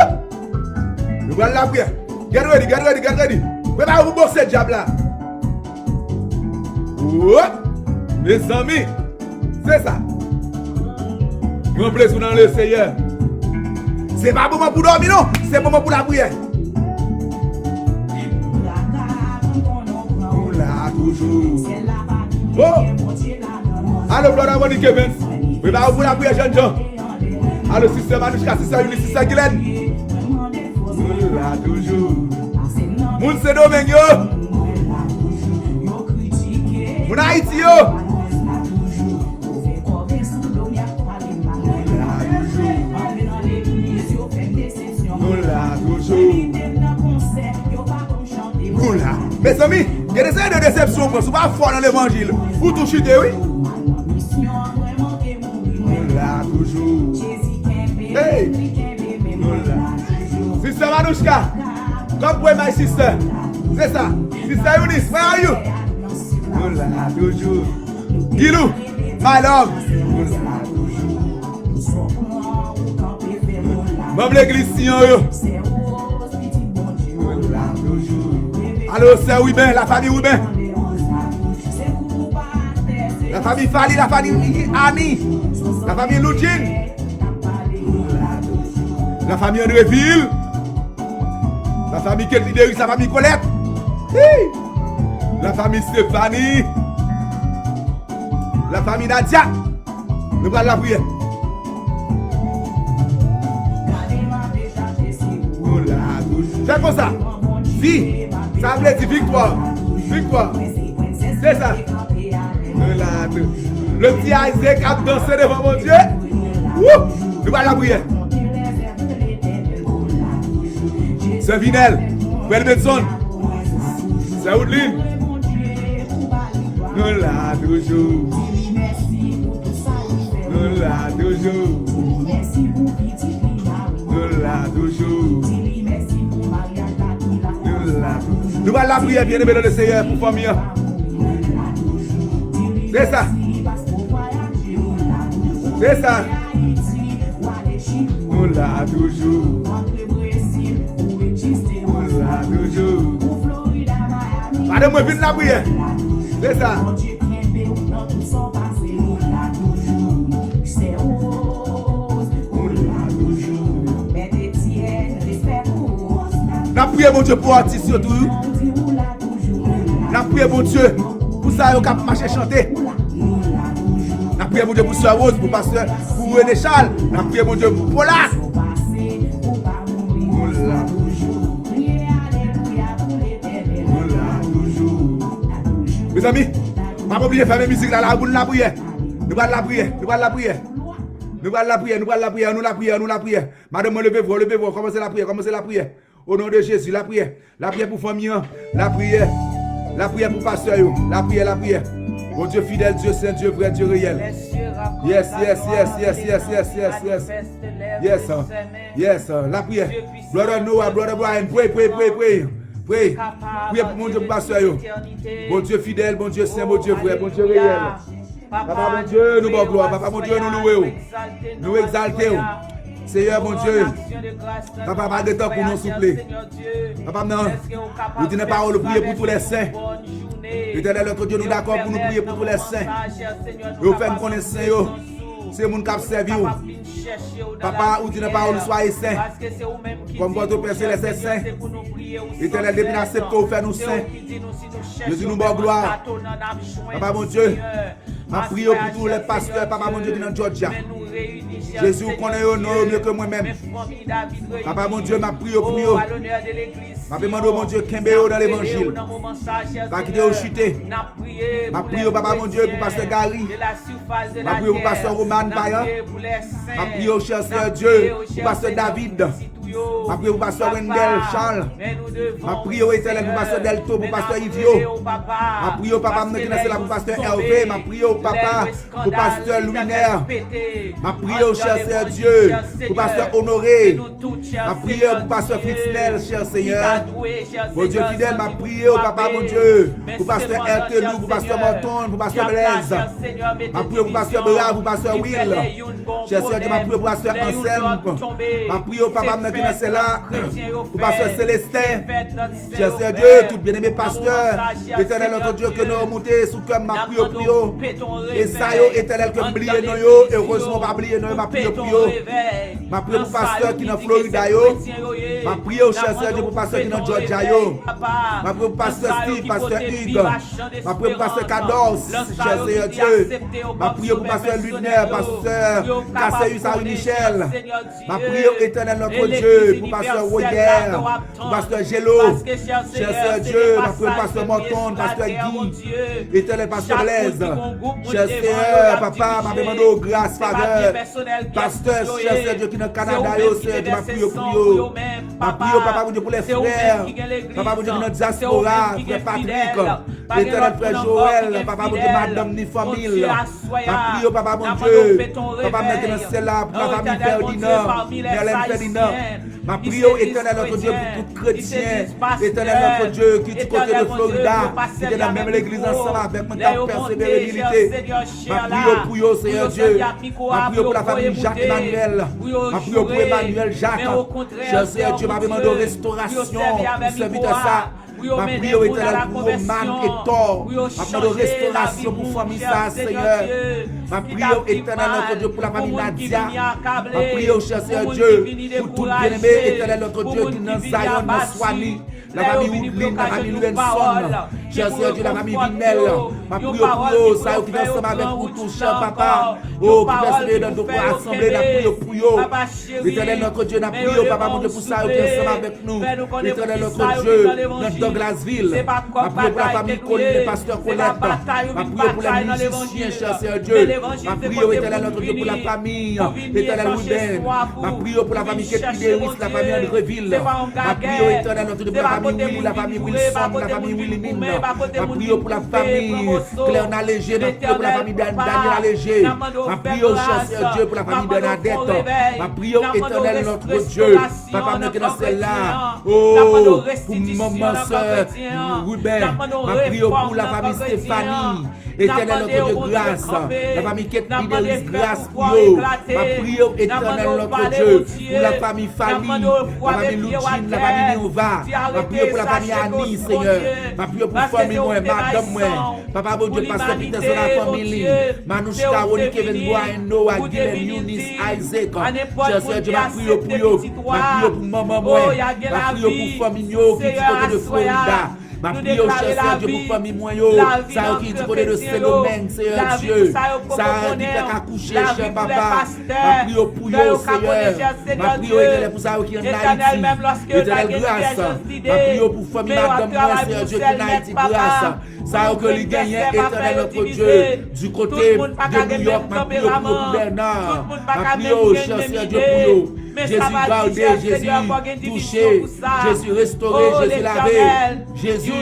Nous allons la prière. Get ready, get ready, get ready. Préparez-vous pour ce diable là. Wouh! Mes amis, c'est ça. Grand plaisir dans le Seigneur. C'est pas moment pour dormir, non. C'est moment pour la prière. Nous là toujours. Oh. Allô, Blood Monique Evans. Préparez-vous pour la prière, jeunes gens. Allô, sister Manouchka, sister Eunice, sister Guylaine. Nous là toujours. Moun se domaine yo. Moun Haïti yo. Nous là toujours. Nous là. Mes amis, il y a des années de déception, vous ne pas fort dans l'évangile. Vous tout chuter, oui. Nous là toujours. Hey. Nous là. Sister Manouchka. Come pray, my sister. C'est ça. Sister Eunice, where are you? Nous là toujours. Guilou, my love. Nous là toujours. Même l'église Sion yo. Nous là toujours. Allô, c'est Ruben, la famille Ruben. La famille Fali, la famille Annie. La famille Loudjine. La famille Andréville. La famille Ketty Deris, la famille Colette. Hey. La famille Stéphanie. La famille Nadia. Nous allons la prière. C'est comme ça. Si, ça veut dire victoire. Victoire. C'est ça. Le petit Isaac a dansé devant mon Dieu. Nous allons la prière. C'est Vinel, Belbetson, c'est Oudline. Nous là toujours. Nous là toujours. Nous là toujours. Nous allons la prière, bien aimé dans le Seigneur pour famille. C'est ça. C'est ça. Nous là toujours. Nous là toujours. Madame, moi, viens la prière. C'est ça. N'a prié mon Dieu pour artiste surtout. N'a prié mon Dieu pour ça au cap marcher chanter. N'a prié mon Dieu pour Sœur Rose, pour pasteur, pour René Charles. N'a prié mon Dieu pour Paula. Mes amis, pas oublier faire mes musiques là, la prière. Nous allons la prière, nous allons la prière. Nous allons la prière, nous allons la prière, nous la prière, nous la prière. Madame, levez-vous, commencez la prière, commencez la prière. Au nom de Jésus, la prière pour famille, la prière pour pasteur, la prière. Mon Dieu fidèle, Dieu saint, Dieu vrai, Dieu réel. Yes. Yes, la prière. Brother Noah, Brother Brian, pray. Priez pour mon Dieu pour pasteur. Mon Dieu fidèle, mon Dieu saint, mon Dieu vrai, mon Dieu réel. Papa mon Dieu, nous bon gloire. Papa mon Dieu, nous louons. Nous exaltons. Seigneur mon Dieu, papa pas de temps pour nous souffler. Papa non, nous disons parole prier pour tous les saints. L'éternel notre Dieu nous d'accord pour nous prier pour tous les saints. Nous faisons connaître saints. C'est mon cap servi. Papa, ou disons parole soyez saints. Comme votre Père céleste est saint. L'éternel depuis l'accepte ou fait nous saints. Jésus nous bon gloire. Papa mon Dieu, ma prière pour tous les pasteurs, papa mon Dieu qui est dans Georgia. Jésus connaît au mieux que moi-même. Papa mon Dieu, ma prière pour eux. Ma demande mon Dieu, qu'il dans l'évangile. Pas quitter au chuter. Ma prière, papa mon Dieu, pour pasteur Gary. Ma prière pour pasteur Roman Payan. Ma prière, cher Seigneur Dieu, pour pasteur David. Ma prière pour pasteur Wendell Charles. Ma prière éternelle pour pasteur Delto, pour pasteur Ivio. Ma prière papa pour pasteur Hervé. Ma prière papa pour pasteur Louis Nair. Ma prière cher Seigneur Dieu pour pasteur Honoré. Ma prière pour pasteur Fritznel, cher Seigneur. Mon Dieu fidèle, ma prière papa mon Dieu pour pasteur Ertelou, pour pasteur Morton, pour pasteur Blaise. Ma prière pour pasteur Bra, pour pasteur Will. Cher Seigneur Dieu, ma prière pour pasteur Anselme. Ma prière papa qui dans celle-là, pour pasteur Célestin, cher Seigneur Dieu, tout bien-aimé pasteur, éternel notre Dieu, que nous remontons sous cœur, ma prière pour eux. Et ça, éternel, que m'oubliez nous, heureusement, pas oublier nous, ma prière pour eux. Ma prière pour pasteur qui est dans Florida, ma prière, cher Seigneur Dieu, pour pasteur qui est dans Georgia, ma prière pour pasteur Steve, pasteur Hugues, ma prière pour pasteur Kados, cher Seigneur Dieu, ma prière pour pasteur Lunaire, pasteur Casseus Harry Michel, ma prière éternel notre Dieu, pour pasteur Royer, pour pasteur Gélo, cher Seigneur Dieu, ma prière pour pasteur Morton, pasteur Guy, éternel pasteur Blaise, cher Seigneur, papa, ma demande grâce, faveur, pasteur, cher Seigneur Dieu qui est dans le Canada, Seigneur, ma prière pour eux, ma prière, papa, pour Dieu, pour les frères, papa, pour Dieu, qui est dans la diaspora, frère Patrick, éternel frère Joël, papa, pour Dieu, madame, ni famille, ma prière, papa, mon Dieu, papa, maintenant, c'est là, pour la famille Ferdinand, Merlin Ferdinand, ma prière, éternel notre Dieu, pour tout chrétien, éternel notre Dieu, qui est du côté de Florida, qui est dans même l'église ensemble avec mon temps persévérabilité, ma prière pour eux, Seigneur Dieu, ma prière pour la famille Jacques Emmanuel, ma prière pour Emmanuel Jacques, cher Seigneur Dieu, ma demande de restauration, pour serviteur ça. Ma prière éternelle pour Roman et Thor. Ma prière de restauration pour famille ça, Seigneur. Ma prière éternelle notre Dieu pour la famille Nadia. Ma prière, cher Seigneur Dieu, pour tout bien-aimé éternel notre Dieu qui est dans Zion, dans Swani. La famille Woodlin, la famille Louenson, cher Seigneur Dieu, la famille Vinel, ma prière pour eux, ça qui est ensemble avec vous tous, cher papa, oh, qui persévère dans notre assemblée, la prière pour eux, l'éternel notre Dieu, la prière, papa, mon Dieu, pour ça qui est ensemble avec nous, l'éternel notre Dieu, dans Douglasville, ma prière pour la famille Colline, le pasteur Colette, ma prière pour les musiciens, cher Seigneur Dieu, ma prière, éternel notre Dieu, pour la famille, l'éternel Ruben, ma prière pour la famille Ketpidéris, la famille Andreville, ma prière, éternel notre Dieu, pour la famille Willy, la famille Wilson, la famille Willy Mine, ma prière pour la famille Claire Nalégé, ma prière pour la famille Daniel Allégé, ma prière, cher Seigneur Dieu, pour la famille Bernadette, ma prière éternelle, notre Dieu, papa, nous dans celle-là, oh, pour maman, soeur, Ruben, ma prière pour la famille Stéphanie, éternel, notre Dieu, grâce, la famille Ketpidéris, grâce pour eux, ma prière éternelle, notre Dieu, pour la famille Fanny, la famille Lugine, la famille Nova, ma prière pour la famille Annie, Seigneur. Ma prière pour la famille, moi, madame, moi. Papa, bon Dieu, pasteur Peter, c'est la famille. Manouchka, Ronnie, Kevin, Boy, Noah, Guylaine, Eunice, Isaac. Cher Seigneur Dieu, ma prière pour eux. Ma prière pour maman, moi. Ma prière pour famille, qui est du côté de Florida. Ma prière, cher Seigneur Dieu, pour famille moyo, ça qui est du côté de Saint-Domingue, Seigneur Dieu, ça qui fait accoucher, cher papa, ma prière pour eux, Seigneur, ma prière pour ça qui est en Haïti, éternelle grâce, ma prière pour famille madame moi, Seigneur Dieu, qui est en Haïti, grâce, ça que les gagnants, éternel notre Dieu, du côté de New York, ma prière pour le gouverneur, ma prière, cher Seigneur Dieu, pour eux. Jésus gardé, Jésus touché, Jésus restauré, Jésus lavé, Jésus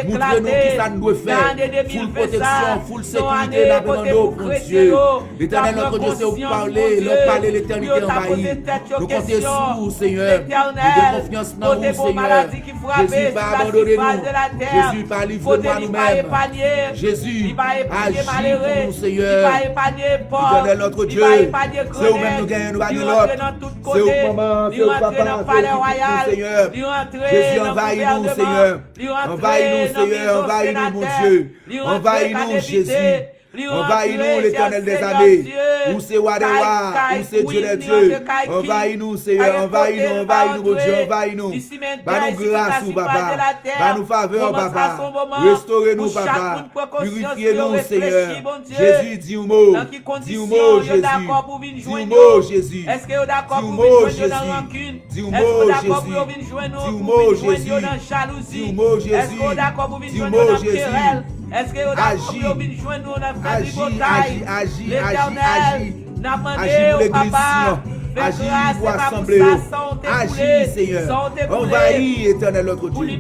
montre-nous qui ça nous doit faire. Full protection, full sécurité, la demande pour Dieu. L'éternel notre Dieu, c'est vous parler, leur parler l'éternité envahie. Nous comptons sur vous, Seigneur. Nous avons confiance dans vous, Seigneur. Jésus va abandonner nous. Jésus va livrer nous nous-mêmes. Jésus agit pour nous, Seigneur. L'éternel notre Dieu, c'est vous-même nous gagnons, nous gagnons l'autre. C'est au maman, c'est au papa, c'est au Seigneur. Jésus envahit nous, Seigneur. Envahit nous, Seigneur. Envahit nous, mon Dieu. Envahit nous, Jésus. Envahis-nous, l'éternel des années. Où c'est Wadewa, où c'est Dieu des dieux. Envahis-nous, Seigneur. Envahis-nous, mon Dieu. Envahis-nous. Bah-nous grâce, papa. Bah-nous faveur, papa. Restaurez-nous, papa. Purifiez-nous, Seigneur. Jésus, dis un mot. Dis un mot, Jésus. Dis un mot, Jésus. Dis un mot, Jésus. Dis un mot, Jésus. Dis un mot, Jésus. Dis un mot, Jésus. Dis un mot, Jésus. Est-ce que vous avez agit pour l'église, agis pour assembler, agis Seigneur, envahis éternel notre Dieu,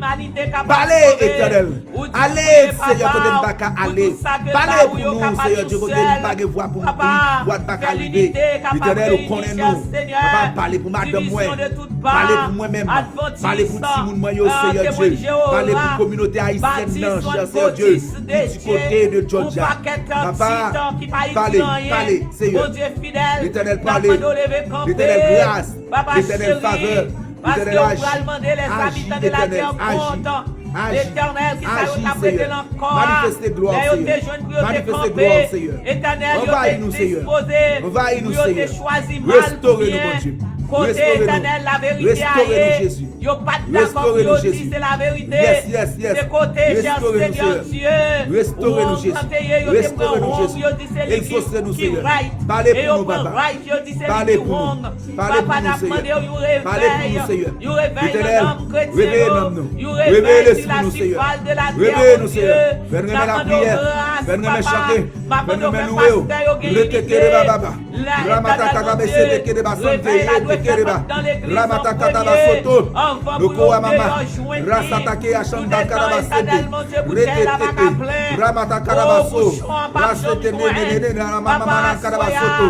parlez éternel, allez Seigneur, que nous ne pas aller, parlez pour nous Seigneur Dieu, que nous ne pas voix pour nous, voix de pas arriver, éternel, nous connaissons nous, parlez pour madame moi, parlez pour moi-même, parlez pour tout le monde, Seigneur Dieu, parlez pour la communauté haïtienne, cher Dieu, du côté de Georgia, papa, parlez, Seigneur, l'éternel parlez, l'éternel grâce, l'éternel faveur, Parce que vous allez demander les habitants de la terre compte. L'Éternel qui t'a prêté encore. Manifestez gloire, Seigneur. Manifestez gloire, Seigneur. Éternel, Envahis-nous, Seigneur. Envahis-nous, Seigneur. Restaurez-nous, mon Dieu. Côté éternel, la vérité Restaurez-nous, Jésus. Yo pas d'accord, yo dit c'est la vérité. Yes. De côté, cher Seigneur Dieu. Restaurez-nous, Jésus. Restaurez-nous, Jésus. Exaucez-nous, Seigneur. Parlez pour nous, Papa. Parlez pour nous. Parlez pour nous, Seigneur. Parlez pour nous, Seigneur. Éternel, réveillez-nous. Réveillez l'esprit, nous, Seigneur. Réveillez-nous, Seieur. Fais-nous la prière. Fais-nous chanter. Fais-nous louer. Retekere baba. Ramata kagabe sebekere basante. Retekere Ramata kagaba soto. Loko mama. Rasatake ashanda karabasende. Retekere. Ramata karabaso. Rasete nene mama karabasoto.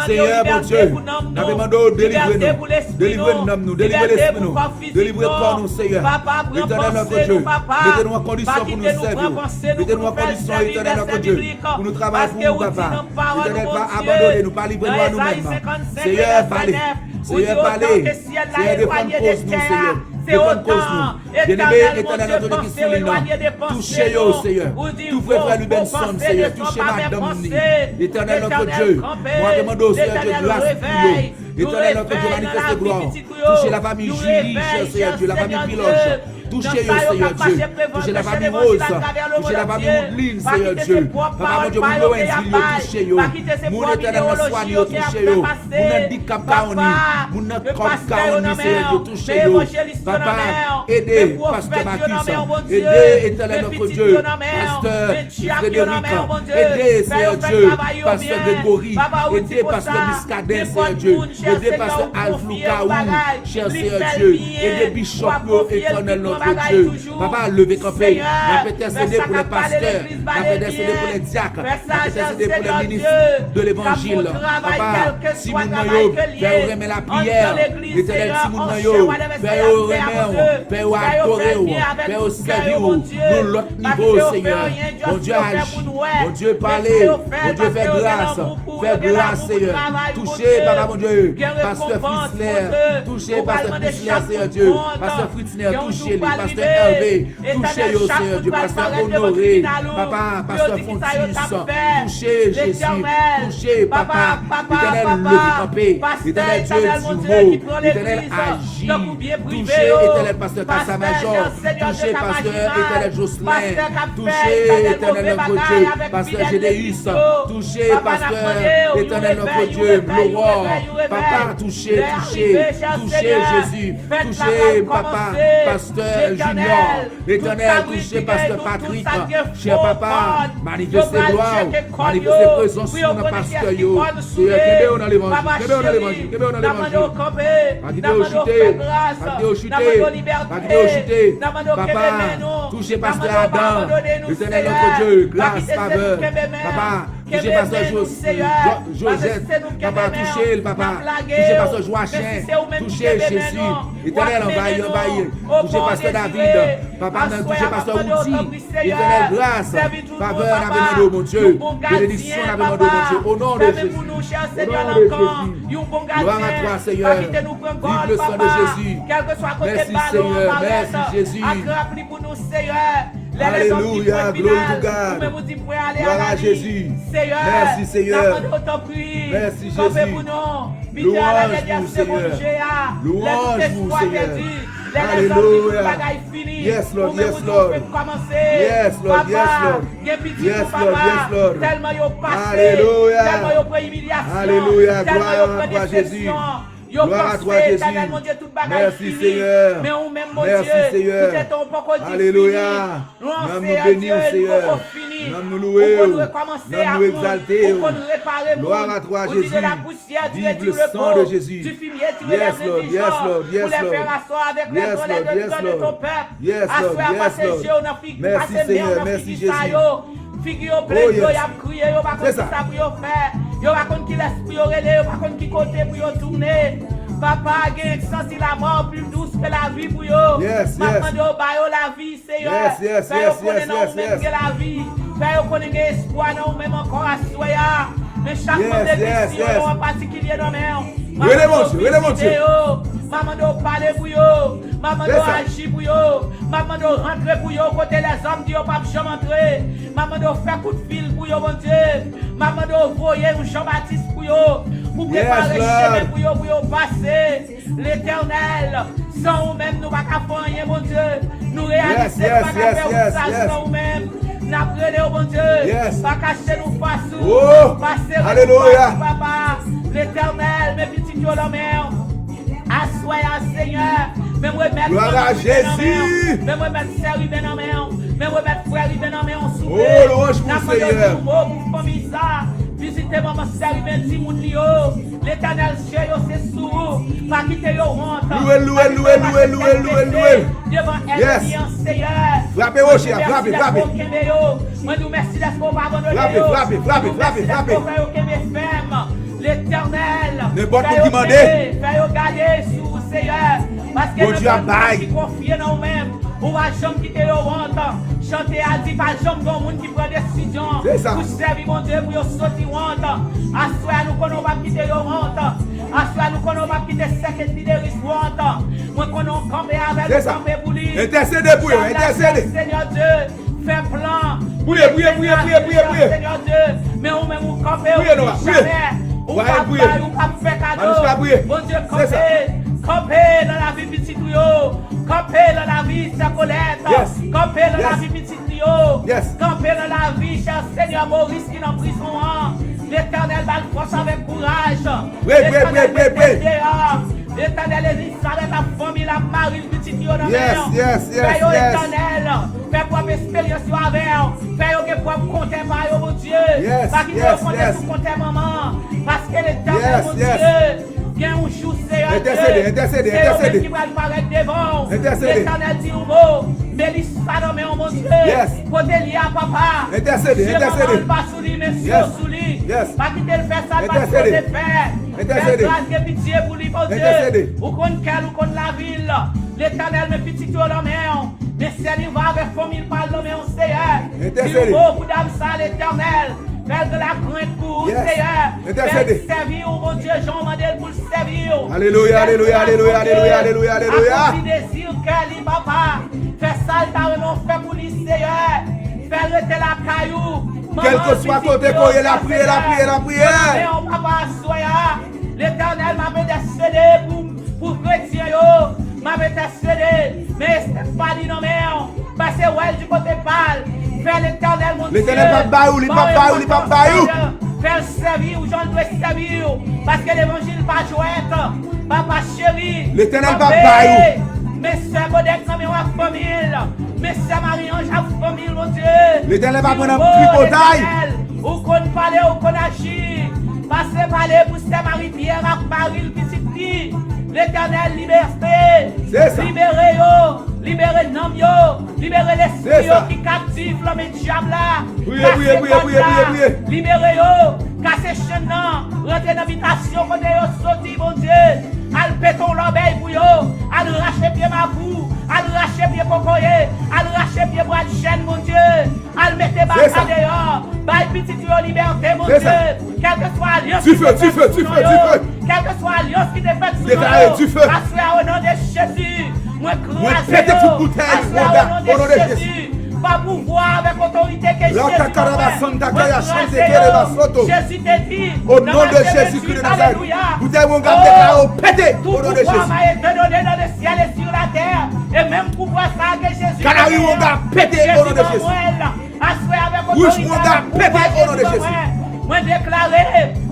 Seigneur, mon Dieu, nous demandons délivrez-nous, délivrez-nous, délivrez l'esprit nous, délivrez pour nous, Seigneur. Éternel notre Dieu, mettez-nous en condition pour nous servir, mettez-nous en condition, éternel notre Dieu, pour nous travailler pour nous, Papa. Éternel, pas abandonner nous, pas livrer nous à nous-mêmes. Seigneur, parlez, Seigneur, parlez, Seigneur, défends cause nous, Seigneur. C'est autant, bien-aimé, éternel notre Dieu qui souligne, touchez-nous, Seigneur, tout frère lui Benson, Seigneur, touchez madame Ni, éternel notre Dieu, moi demande au Seigneur Dieu grâce pour nous, éternel notre Dieu manifeste gloire, touchez la famille Julie, cher Seigneur Dieu, la famille Piloche, touchez Seigneur Dieu, touchez la famille Rose, touchez la famille Woodline, Seigneur Dieu, Papa mon Dieu, mon touchez-nous, mon éternel soigne, touchez-nous, mon handicap kaoni, mon corps kaoni, Seigneur Dieu, touchez-nous, Papa, aidez Pasteur Marcus, aidez éternel notre Dieu, Pasteur Frédéric, aidez Seigneur Dieu, Pasteur Grégory, aidez Pasteur Miscadin, Seigneur Dieu, aidez Pasteur Alfloukaou, cher Seigneur Dieu, aidez Bishop, éternel notre Dieu, Papa, levez campé, n'a peut intercéder pour les pasteurs, n'a peut intercéder pour les diacres, n'a peut intercéder pour les ministres de l'évangile, Papa, si mon noyau, fais remettre la prière, l'éternel Simon noyau, fais remettre, fais adorer, fais servir, nous l'autre niveau, Seigneur, mon Dieu agit, mon Dieu parler, mon Dieu fait grâce, Seigneur, touchez, Papa, mon Dieu, Pasteur Fritzler, touchez, Pasteur Fritzler, Seigneur Dieu, Pasteur Fritzler, touchez-les, Pasteur Hervé, touchez-le, Seigneur Dieu, Pasteur Honoré, Papa, Pasteur Fontis, touchez Jésus, touchez Papa, éternel le campé, éternel Dieu du mot, éternel agit, touchez éternel Pasteur Kassamajor, touchez Pasteur éternel Jocelyn, touchez éternel notre Dieu, Pasteur Gédéus, touchez Pasteur éternel notre Dieu, Laurent, Papa, touchez Jésus, touchez Papa, Pasteur Junior, l'éternel, touché Pasteur Patrick, cher Papa, manifestez gloire, manifestez présence sur notre pasteur. Kébé dans l'évangile, Papa, touchez Pasteur Adam, l'éternel notre Dieu, grâce, faveur, Papa. Touchez Pasteur Joseph, Papa, touchez le Papa, touchez Pasteur Joachim, touchez Jésus, éternel envahir, touchez Pasteur David, Papa, touchez Pasteur Outi, éternel grâce, faveur, n'a demandé mon Dieu, bénédiction, n'a demandé mon Dieu, au nom de Jésus, au nom de Jésus, gloire à toi Seigneur, vive le sang de Jésus, merci Seigneur, merci Jésus, alléluia, gloire to God, gloire à Jésus, merci Seigneur, merci Jésus, louange vous Seigneur, louange vous Seigneur, alléluia, yes Lord, yes Lord, yes Lord, yes Lord, yes Lord, yes Lord, alléluia, alléluia, gloire à toi Jésus. Gloire à toi Jésus. Merci Seigneur. Merci Seigneur. Alléluia. Nous nous bénir Seigneur. Nous nous louer. Nous nous exalter. Gloire à toi Jésus. Vive le sang de Jésus. Yes Lord. Yes Lord. Yes Lord. Yes Lord. Yes Lord. Yes Lord. Yes Lord. Merci Seigneur. Merci Jésus. Figure plein de y a crié, yo pas comme ça pour yo faire. Yo pas comme qui l'esprit yo relé, yo pas comme qui côté pour yo tourner. Papa gagne senti la mort plus douce que la vie pour yo. Maintenant yo ba yo la vie, Seigneur. Yes. La vie. Fait yo connaît espoir non même encore à soya. Mais chaque fois de Dieu en particulier dans mer. Relève mon Dieu. Maman de parler pour yo. Maman de agir pour yo. Maman de rentrer pour yo. Côté les hommes qui ont pas jamais entrer. Maman de faire coup de fil pour yo, mon Dieu. Maman de voyer un Jean-Baptiste pour yo. Pour préparer chemin pour yo passer. L'Éternel, sans nous-mêmes, nous ne pouvons pas faire rien, mon Dieu. Nous réalisons pas qu'à faire ça sans nous-mêmes. Nous apprenons, mon Dieu. Pas cacher nous face. Passer Alléluia. Papa. L'Éternel, mes petits yo la mer. Assoyez, Seigneur. Même remettre. Gloire à Jésus. Même remettre sœur Riven en main. Même remettre frère Riven en main. Oh, louange pour le Seigneur. Pour famille ça. Visitez maman sœur Riven, si moun li yo. L'Éternel chez yo, c'est sous. Pas quitter yo honte. Loué. Devant elle, bien Seigneur. Frappez au chien, frappez. Moi, nous merci d'être pour abandonner. Frappez. L'Éternel. N'importe qui demandait. Fais-yo garder sous Seigneur. Parce que nous qui confions en nous-mêmes. On va jamais quitter le honte. Chanter à dire pas jamais bon monde qui prend des décisions. Pour servir mon Dieu, pour sortir honte. Assoir nous qu'on va quitter le honte. Assoir nous qu'on va quitter cette leadership honte. Moi qu'on a campé avec le campé pour lui. Intercédez pour eux, intercédez. Seigneur Dieu, fais plan. Priez. Seigneur Dieu, mais on même on campé jamais. On va faire cadeau. Mon Dieu, camper dans la vie petite yo. Camper dans la vie sa Colette. Camper dans la vie petite yo. Camper dans la vie cher Seigneur Maurice qui est en prison. L'Éternel va le force avec courage. L'Éternel Elisabeth, la famille, la Marie, le petit yo dans Fais-yo l'Éternel. Fais propre expérience avec. Fais-yo que propre compter par yo, mon Dieu. Pas qu'il te compter pour compter maman. Parce que l'Éternel, mon Dieu. Bien un jour, Seigneur. Intercédez. Qui va paraître devant. L'Éternel dit un mot. Mélissa dans mon Dieu. Côté lié à papa. Intercédez. Pas sous lui, mais sous lui. Pas quitter le faire ça, pas qu'il le faire. Fais grâce et pitié pour lui, mon Dieu. Ou contre quel ou contre la ville. L'Éternel, mes petits tours dans main. Mais si elle va avec famille, parle dans main, Seigneur. Il beaucoup d'âmes ça, l'Éternel. Fais de la crainte pour Seigneur. Fais servir, mon Dieu, Jean Mandel pour le servir. Alléluia. Si désir qu'elle papa. Fais ça, t'as vraiment fait pour lui, Seigneur. Fais rester la caillou. Quel que soit côté qu'on y la prière. Papa, soya. L'Éternel m'a intercédé pour chrétien yo. M'a intercédé. Mais c'est pas dit non mais. Parce que ouais, du côté pâle. Fais l'Éternel, mon Dieu. L'Éternel pas baillou. Fais le servir où j'en dois servir. Parce que l'évangile pas jouette. Papa chéri. L'Éternel pas baillou. Mes soeurs Bodek dans mes famille. Mes soeurs Marie-Ange à famille, mon Dieu. L'Éternel va prendre un tripotail. Ou qu'on parle, ou qu'on agit. Passez parler pour ces Marie-Pierre à Marie, le petit fille. L'Éternel liberté. Libérez l'homme, libérez l'esprit qui captive l'homme et le diable là. Priez. Libérez-yo, cassez chaîne là, rentrez dans l'habitation, quand vous sortez, mon Dieu. Al péton l'obéi pour yo, al racher pied ma boue, al racher pied cocoyer, al racher pied bras de chaîne, mon Dieu. Al mettez bas dehors, bail petit yo liberté, mon Dieu. Quel que soit l'alliance du feu. Quelle que soit l'alliance qui est faite du feu. Assois au nom de Jésus. Moi, pétez toute bouteille, au nom de Jésus. Pas pouvoir avec autorité que Jésus. Jésus te dit. Au nom de Jésus-Christ de Nazareth. Bouteille mon gars pété. Au nom de Jésus. Tout m'a été donné dans le ciel et sur la terre. Et même pouvoir ça que Jésus. Canari mon gars pété au nom de Jésus. Assois avec autorité. Rouge mon gars pété au nom de Jésus. Moi déclaré,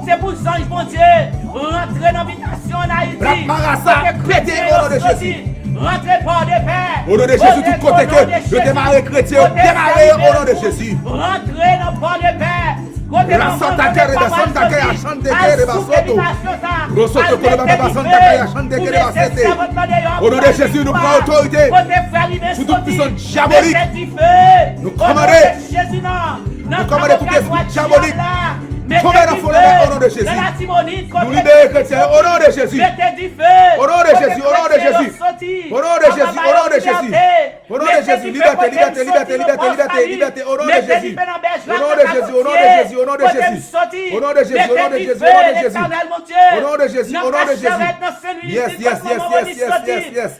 c'est pour ange mon Dieu, rentrer dans l'habitation en Haïti. La marassa pété au nom de Jésus. Rentrez par de paix. Au nom de Jésus, tout côté que le démarrer chrétien, démarrer au nom de Jésus. Rentrez dans port de paix. La Santa Terre de Santa Terre, à chante de Terre de Basoto. Rosoto pour le Baba Santa Terre, à chante de Terre de Basoto. Au nom de Jésus, nous prenons autorité sur toute puissance diabolique. Nous commandons. Nous commandons toute esprit diabolique. Tombez dans le feu au nom de Jésus. Nous libérons les chrétiens au nom de Jésus. Au nom de Jésus, au nom de Jésus. Au nom de Jésus, au nom de Jésus. Au nom de Jésus, liberté, liberté, liberté, liberté, liberté, liberté. Au nom de Jésus. Au nom de Jésus, au nom de Jésus, au nom de Jésus. Au nom de Jésus, au nom de Jésus, au nom de Jésus. Au nom de Jésus, au nom de Jésus. Yes, yes, yes, yes, yes, yes, yes.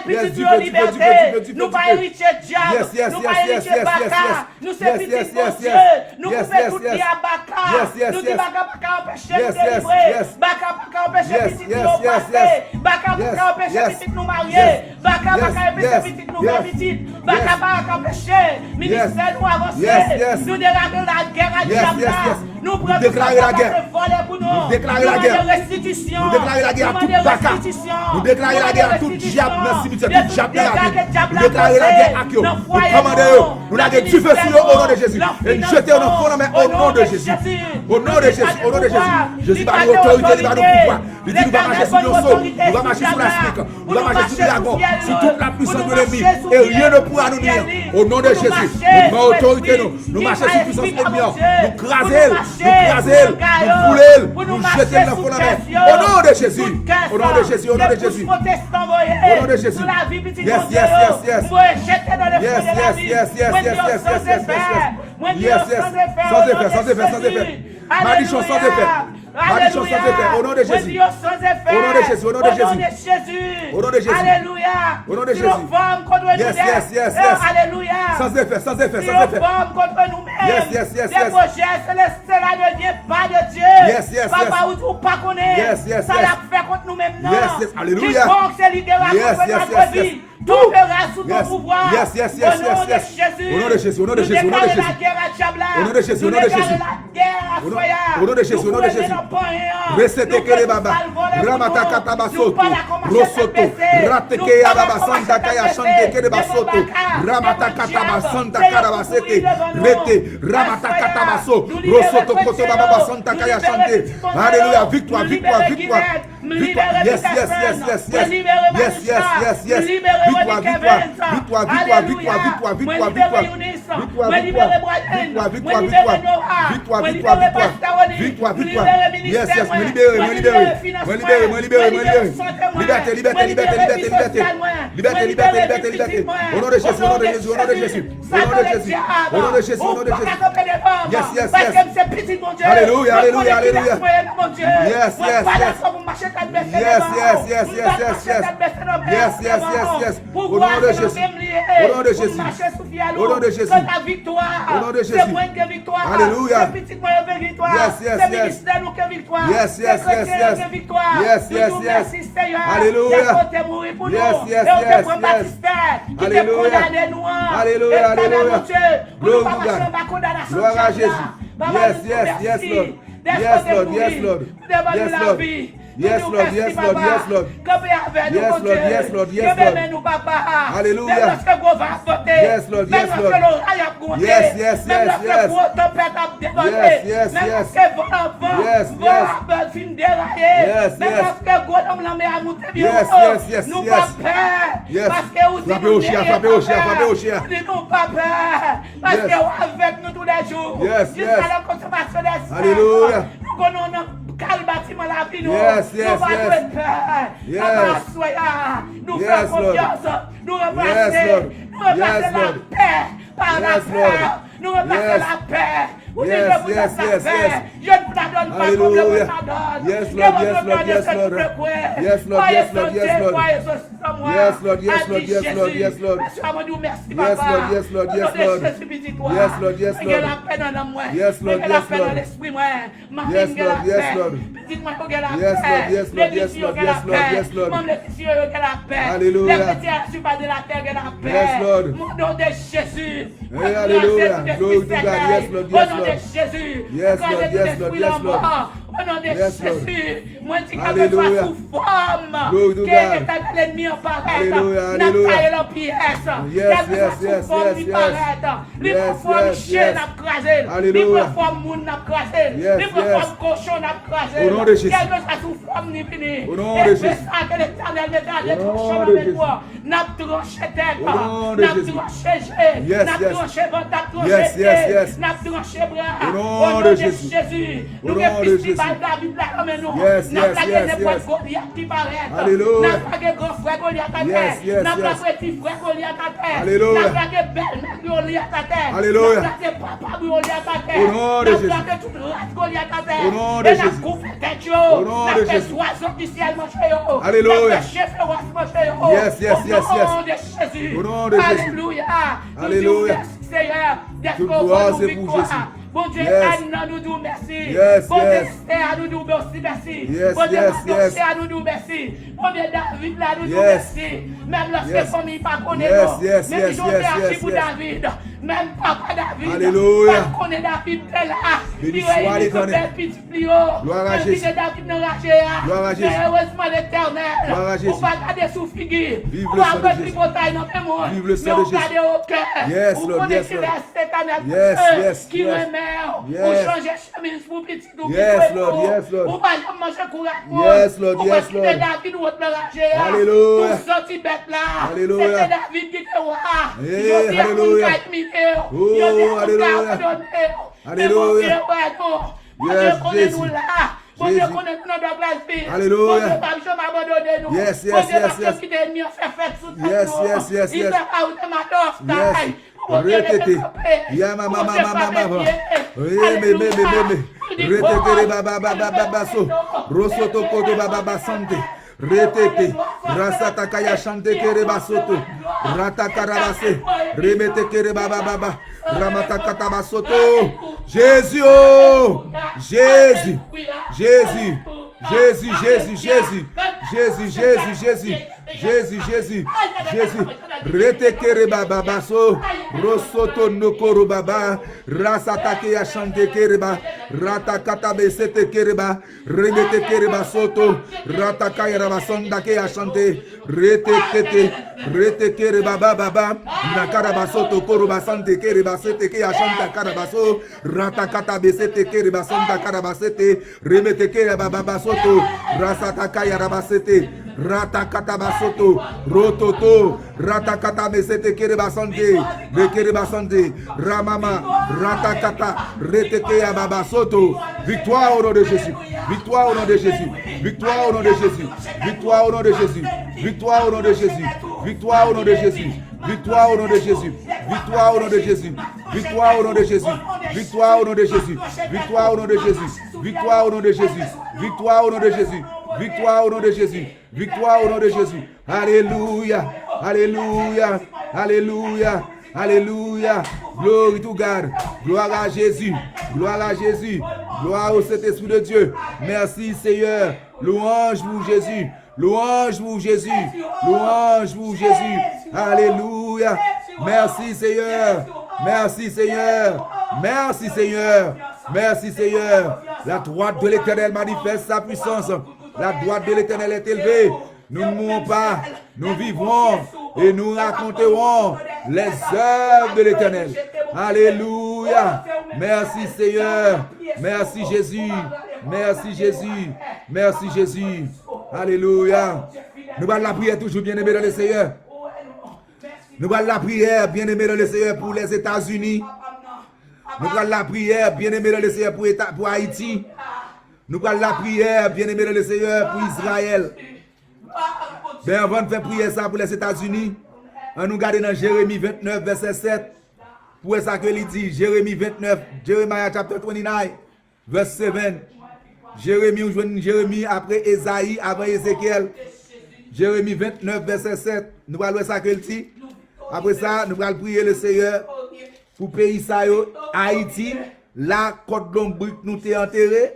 Yes, du feu, du feu, du feu, du feu. Nous pas héritier diable. Yes, yes, Nous yes, pas yes, héritier yes, baka. yes, Nous yes. c'est Yes, petit yes, bon yes, Dieu. yes. Nous Yes, pouvons yes, tout yes. dire à baka. Yes, yes, Nous yes. dit baka empêcher Yes, nous yes, délivrer. yes. Baka empêcher Yes, petit yes, nous yes, passer. yes. Baka Yes, empêcher yes. petit nous marier. Yes. Baka Yes, empêcher yes, petit nous yes. faire petit. Baka empêcher ministère nous avancer. Yes, yes. Nous déclarer la guerre à Yes, diable. yes, yes. Nous prenons déclarer la guerre. pour nous. Nous déclarer la Nous guerre. demandons restitution. Nous déclarer la guerre à Nous tout demandons baka. restitution. Nous déclarer la guerre à tout diable dans le cimetière, tout diable dans la vie. Nous Nous déclarer la guerre à qui? Nous commander eux. Nous laguer du feu sur eux au nom de Jésus. Et nous jeter dans le fond, mais au nom de Jésus. Au nom de Jésus, au nom de Jésus. Jésus va nous autorité, il va nous pouvoir. Il dit nous va marcher sur nos sauts, nous va marcher sur la spique, nous va marcher sur les dragons, sur toute la puissance de l'ennemi. Et rien ne pourra nous nuire. Au nom de Jésus, nous avons autorité, nous marcher sur la puissance de l'ennemi. Nous craser, nous brûler, nous jeter dans le fond, au nom de Jésus. Au nom de Jésus, au nom de Jésus. Au nom de Jésus. Yes, yes, yes, yes. Yes, yes, yes, yes, yes, yes, yes, yes, yes. Yes, yes. Sans effet, sans effet, sans effet. Malédiction sans effet. Malédiction sans effet. Au nom de Jésus. Au nom de Jésus, au nom de Jésus. Au nom de Jésus. Alléluia. Au nom de Jésus. Yes, yes, yes, yes. Alléluia. Sans effet, sans effet, Si sans nos effet. femmes contre nous-mêmes, Yes, yes, yes, des yes. projets célestiels ne viennent pas de Dieu. Yes, yes, Papa, yes. ou pas connaître. Yes, yes, Ça yes. l'a fait contre nous-mêmes, non. Yes, yes. Alléluia. Quiconque c'est littéralement Yes, contre yes, notre yes, vie, yes. tombera sous ton Yes. pouvoir. Yes, yes, yes, Au nom yes, yes. de Jésus. Au nom de Jésus, au nom de Nous Jésus, au nom de déclarons Jésus. la guerre à Diable. Au nom de Jésus, au nom de Nous Jésus. déclarons la guerre à Au nom- Soya. au nom de Jésus, au nom de Nous Jésus. prenons pas rien. Resete Nous kere prenons baba. pas le volet Ramata pour nous. kata Nous basoto. pas la commencer à Rosoto. baisser. Rateke Nous ya pas la baba commencer santa à kaya baisser. shante kere Des basoto. baka, Ramata des kata diables. basanta Seigneur, kara pour basete. courir devant nous. Rete. Ramata Assoya. kata baso. Nous libérer Rosoto koto Chrétien, baba santa nous kaya libérer shante. Petit Mondial, Alléluia. Victoire, nous victoire, libérer victoire. Guinette, nous Victoire. libérer Yes, yes, Peterson, yes, yes, nous yes. libérer Yes, yes, Manisha, yes, yes. nous libérer Victoire, Monique victoire. Evans. Victoire, victoire, Alléluia. victoire, victoire, Nous victoire, libérer victoire. Eunice, Victoire, nous victoire. libérer Brian, Victoire, nous victoire, libérer victoire. Nora, Victoire, nous victoire, libérer victoire. Pastoroni, Victoire, nous victoire. libérer Yes, ministère, yes, me nous libérer, me libérer. finance, Me libérer, me libérer, me libérer. santé, Liberté, liberté, liberté, liberté, liberté. Liberté, liberté, liberté, liberté. Au nom de Jésus, au nom de Jésus, au nom de Jésus. Au nom de Jésus. Au nom de Jésus, au nom de Jésus. Yes, yes, Parce yes. que c'est petit, mon Dieu. Alléluia, alléluia, alléluia. Mon Dieu. Yes, yes, yes. Yes, yes, yes, yes, yes, yes. Yes, yes, yes, yes. Au nom de Jésus. Au nom de Jésus. Au nom de Jésus. La victoire. Au nom de Jésus. C'est moins que victoire. Alléluia. C'est petit moyen que victoire. Yes, yes, C'est yes. ministère nous que victoire. Yes, yes, C'est yes, chrétien yes. que victoire. Yes, Nous yes, nous yes. merci, Seigneur. Alléluia. Il a côté mourir pour nous. Yes, yes, Et on yes, te prend yes. baptistère. Qui te Alléluia. condamne nous. Alléluia, Et pendant alléluia. mon Dieu, pour nous Glory pas to marcher God. en bas condamnation. Gloire à Jésus. Papa, Yes, nous yes, merci. yes, Lord. Laisse Yes, côté Lord, mourir. yes, Lord. Nous demandons Yes, la Lord. vie. Yes, Nous Lord, merci, yes, Lord, papa. yes, Lord. Campez avec nous, Yes, mon Lord, Dieu. yes, Lord, yes, Campez Lord. avec nous, papa. Alléluia. Même lorsque gros va sauter. Yes, Lord, Même yes, lorsque Lord. l'oreille a gonflé. Yes, yes, Même yes, lorsque yes. gros tempête a débordé. Yes, yes, Même yes. lorsque vent Yes, yes. fin déraillé. Yes, Même yes. lorsque gros homme la mer a monté bien Yes, haut. yes, yes, Nous yes. pas peur. Yes. Parce que vous Frappez au chien, frappez au chien, frappez au chien. Nous pas peur. Parce Yes. que vous avec nous tous les jours. Yes, Jusqu'à yes. la consommation des saints. Alléluia. Nous connaissons quel bâtiment la vie nous. Yes, yes, Nous pas yes. de peur. Yes. Papa, soyez. Nous Yes, faisons Lord. confiance. Nous Yes, remplacer. Lord. Nous remplacer Yes, la Lord. paix par la Yes, peur. Lord. Nous remplacer Yes. la paix. Vous dites, Yes, je vous yes, donne la yes, paix. yes. Je ne vous la donne pas comme je vous Alléluia. la donne. Yes, Je Lord, vous yes, donne Lord, de yes, ce Lord. que je crois. Yes, Lord, Soyez yes, Lord, yes, santé, Lord. soyez sur moi. Yes, Lord, yes, A Lord, dit yes, Lord, Jésus. yes, Lord. Monsieur, on dit merci, Yes, papa. Lord, yes, Lord, Au yes, nom de Lord. Jésus, petit toi. Yes, Lord, yes, Il y a Lord. la paix dans moi. Yes, Lord, Il y a la yes, paix dans Lord. l'esprit, moi. Ma Yes, fille, il y a la Lord, yes, paix. Lord. Petite moi, il y a la Yes, paix. Lord, yes, Lord, L'église, yes, il y a Lord, la yes, Lord, paix. yes, Lord. Maman, l'église, il y a la paix. Alléluia. Les petits à la surface de la terre, il y a la paix. Yes, Lord. Au nom de Jésus. Hey, alléluia. Glory to God. Yes, Lord, Au yes, nom de Lord. Jésus. Yes, Quand Lord, j'ai dit yes, l'esprit Lord, yes, en Lord. moi, au nom de Yes, Lord. Jésus. Moi, je dis qu'elle Alléluia. soit sous forme. Glory to Que God. l'ennemi en paraît. Alléluia, N'a alléluia. taillé la pièce. Yes, Qu'elle yes, soit yes, sous forme, yes, lui yes. paraît. Libre Yes, forme yes, chien yes. n'a crasé. Alléluia. Libre forme moun n'a crasé. Yes, Libre yes. forme cochon n'a crasé. Au nom de Jésus. Quelle que soit sous forme ni fini. Au nom Et de c'est Jésus. ça que l'Éternel me garde. Au nom Tranchant de avec Jésus. toi. N'a tranché tête. Au nom de N'a Jésus. tranché jet. Yes, N'a yes. tranché ventre. N'a tranché Yes, yes, pied. yes. N'a tranché bras. Au nom Au nom de de Jésus. Jésus. Au Nous nom de avons Jésus. David là comme nous. Yes, N'a yes, pas yes, n'importe yes. Goliath qui paraît. Alléluia. N'a pas grand frère Goliath à Yes, terre. yes, N'a pas yes. petit frère Goliath à terre. Alléluia. N'a pas belle-mère Goliath à terre. Alléluia. N'a pas papa Goliath à terre. Au nom de Jésus. N'a pas toute race Goliath à terre. Au nom de Et n'a Jésus. coupé tête yo. Au nom N'a de fait Jésus. oiseau du ciel manger yo. Alléluia. N'a fait chef féroce manger yo. Yes, yes, yes, Au yes. nom de Jésus. Au nom de Jésus. Alléluia. Alléluia. Seigneur, d'être Toute au gloire, bon c'est pour Jésus. Bon Dieu, Yes. aide-nous, nous disons merci. Yes, Bon Dieu, yes. Esther, nous disons merci, merci. Yes, Bon Dieu, yes, yes. Esther, nous disons merci. Bon Dieu, David, là, nous disons Yes. merci. Même lorsque Yes. la famille pas connaît, Yes, non. yes, Mais yes, ils ont yes, fait yes, pour yes. David. Même papa David. Alléluia. Pas connaît David, est là. Béni Il soit réunit l'Éternel. son père petit plus haut. Gloire à Même Jésus. si David n'a raché. Gloire à Jésus. Mais heureusement l'Éternel. Gloire à Jésus. On va garder sous figure. Vive On le va sang de regarder Jésus. bataille dans le monde. Vive le sang Mais de on Jésus. garde au cœur. Yes, Vous Lord, connaissez yes, Lord. la Satan Yes, yes, qui yes. remet. Yes. Ou changer chemise pour petit ou Yes, Lord, yes, Lord. Ou pas manger courage. Yes, Lord, yes, Lord. C'était David ou autre ranger. Alléluia. Tout sorti bête là. Alléluia. C'était David qui était roi. Eh, alléluia. Oh, alléluia. Alléluia. Yes, Jésus. Bon Dieu, Jésus. connaît notre place. Alléluia. Bon Dieu, pas jamais abandonner nous. Yes, yes, Bon Dieu, yes, parce yes. que qui t'ennemi a fait fête sous tête Yes, nous. yes, yes, Il yes. fait pas où t'es ma dof, Yes. taille. Bon Dieu, Retete. le Ya mama Bon Dieu, mama pas mama. méfier. Alléluia. Retete baba baba baba so. Rosoto koto baba baba sante. Retete. Rasata kaya chante kere basoto. Rata karabase. Remete kere baba baba. Ramata katabasoto. Jésus oh. Jésus. Jésus. Jésus, Jésus, Jésus, Jésus, Jésus, Jésus, Jésus, Jésus, Jésus, Retekere baba baso, Rosoto nokoro baba, Rasatake ya chante kereba, Ratakata besete kereba, Remete kereba soto, Ratakaya rabasondake ya chante, Retekete, Retekere baba baba, Nakarabasoto koroba sante kereba sete ke ya chante karabaso, Ratakata besete kereba santa karabasete, Remete kereba baba soto, Rasataka yarabasete, Ratakata basoto, Rototo, Ratakata mesete kerebasante, de kerebasante, Ramama, Ratakata, Reteke yababa soto. Victoire au nom de Jésus, victoire au nom de Jésus, victoire au nom de Jésus, victoire au nom de Jésus, victoire au nom de Jésus, victoire au nom de Jésus, victoire au nom de Jésus, victoire au nom de Jésus, victoire au nom de Jésus, victoire au nom de Jésus, victoire au nom de Jésus, victoire au nom de Jésus, victoire au nom de Jésus, victoire au nom de Jésus, victoire au nom de Jésus. Alléluia, alléluia, alléluia, alléluia. Glory to God, gloire à Jésus, gloire à Jésus, gloire au Saint-Esprit de Dieu. Merci Seigneur, louange pour Jésus. Louange pour Jésus. Louange pour Jésus. Alléluia. Merci Seigneur. Merci Seigneur. Merci Seigneur. Merci Seigneur. La droite de l'Éternel manifeste sa puissance. La droite de l'Éternel est élevée. Nous ne mourrons pas. Nous vivrons et nous raconterons les œuvres de l'Éternel. Alléluia. Merci Seigneur. Merci Jésus. Merci Jésus. Merci Jésus. Alléluia. Nous allons la prière toujours bien aimé dans le Seigneur. Nous allons la prière bien aimé dans le Seigneur pour les États-Unis. Nous allons la prière bien aimé dans le Seigneur pour Haïti. Nous allons la prière bien aimé dans le Seigneur pour Israël. Ben avant de faire prier ça pour les États-Unis, on nous garde dans Jérémie 29 verset 7. Pour ça que il dit Jérémie 29, Jeremiah chapter 29 verset 7. Jérémie après Esaïe, avant Ézéchiel. Jérémie 29 verset 7. Nous allons ça que il dit. Après ça, nous allons prier le Seigneur pour pays ça Haïti, la côte d'Ombrique nous t'es enterré,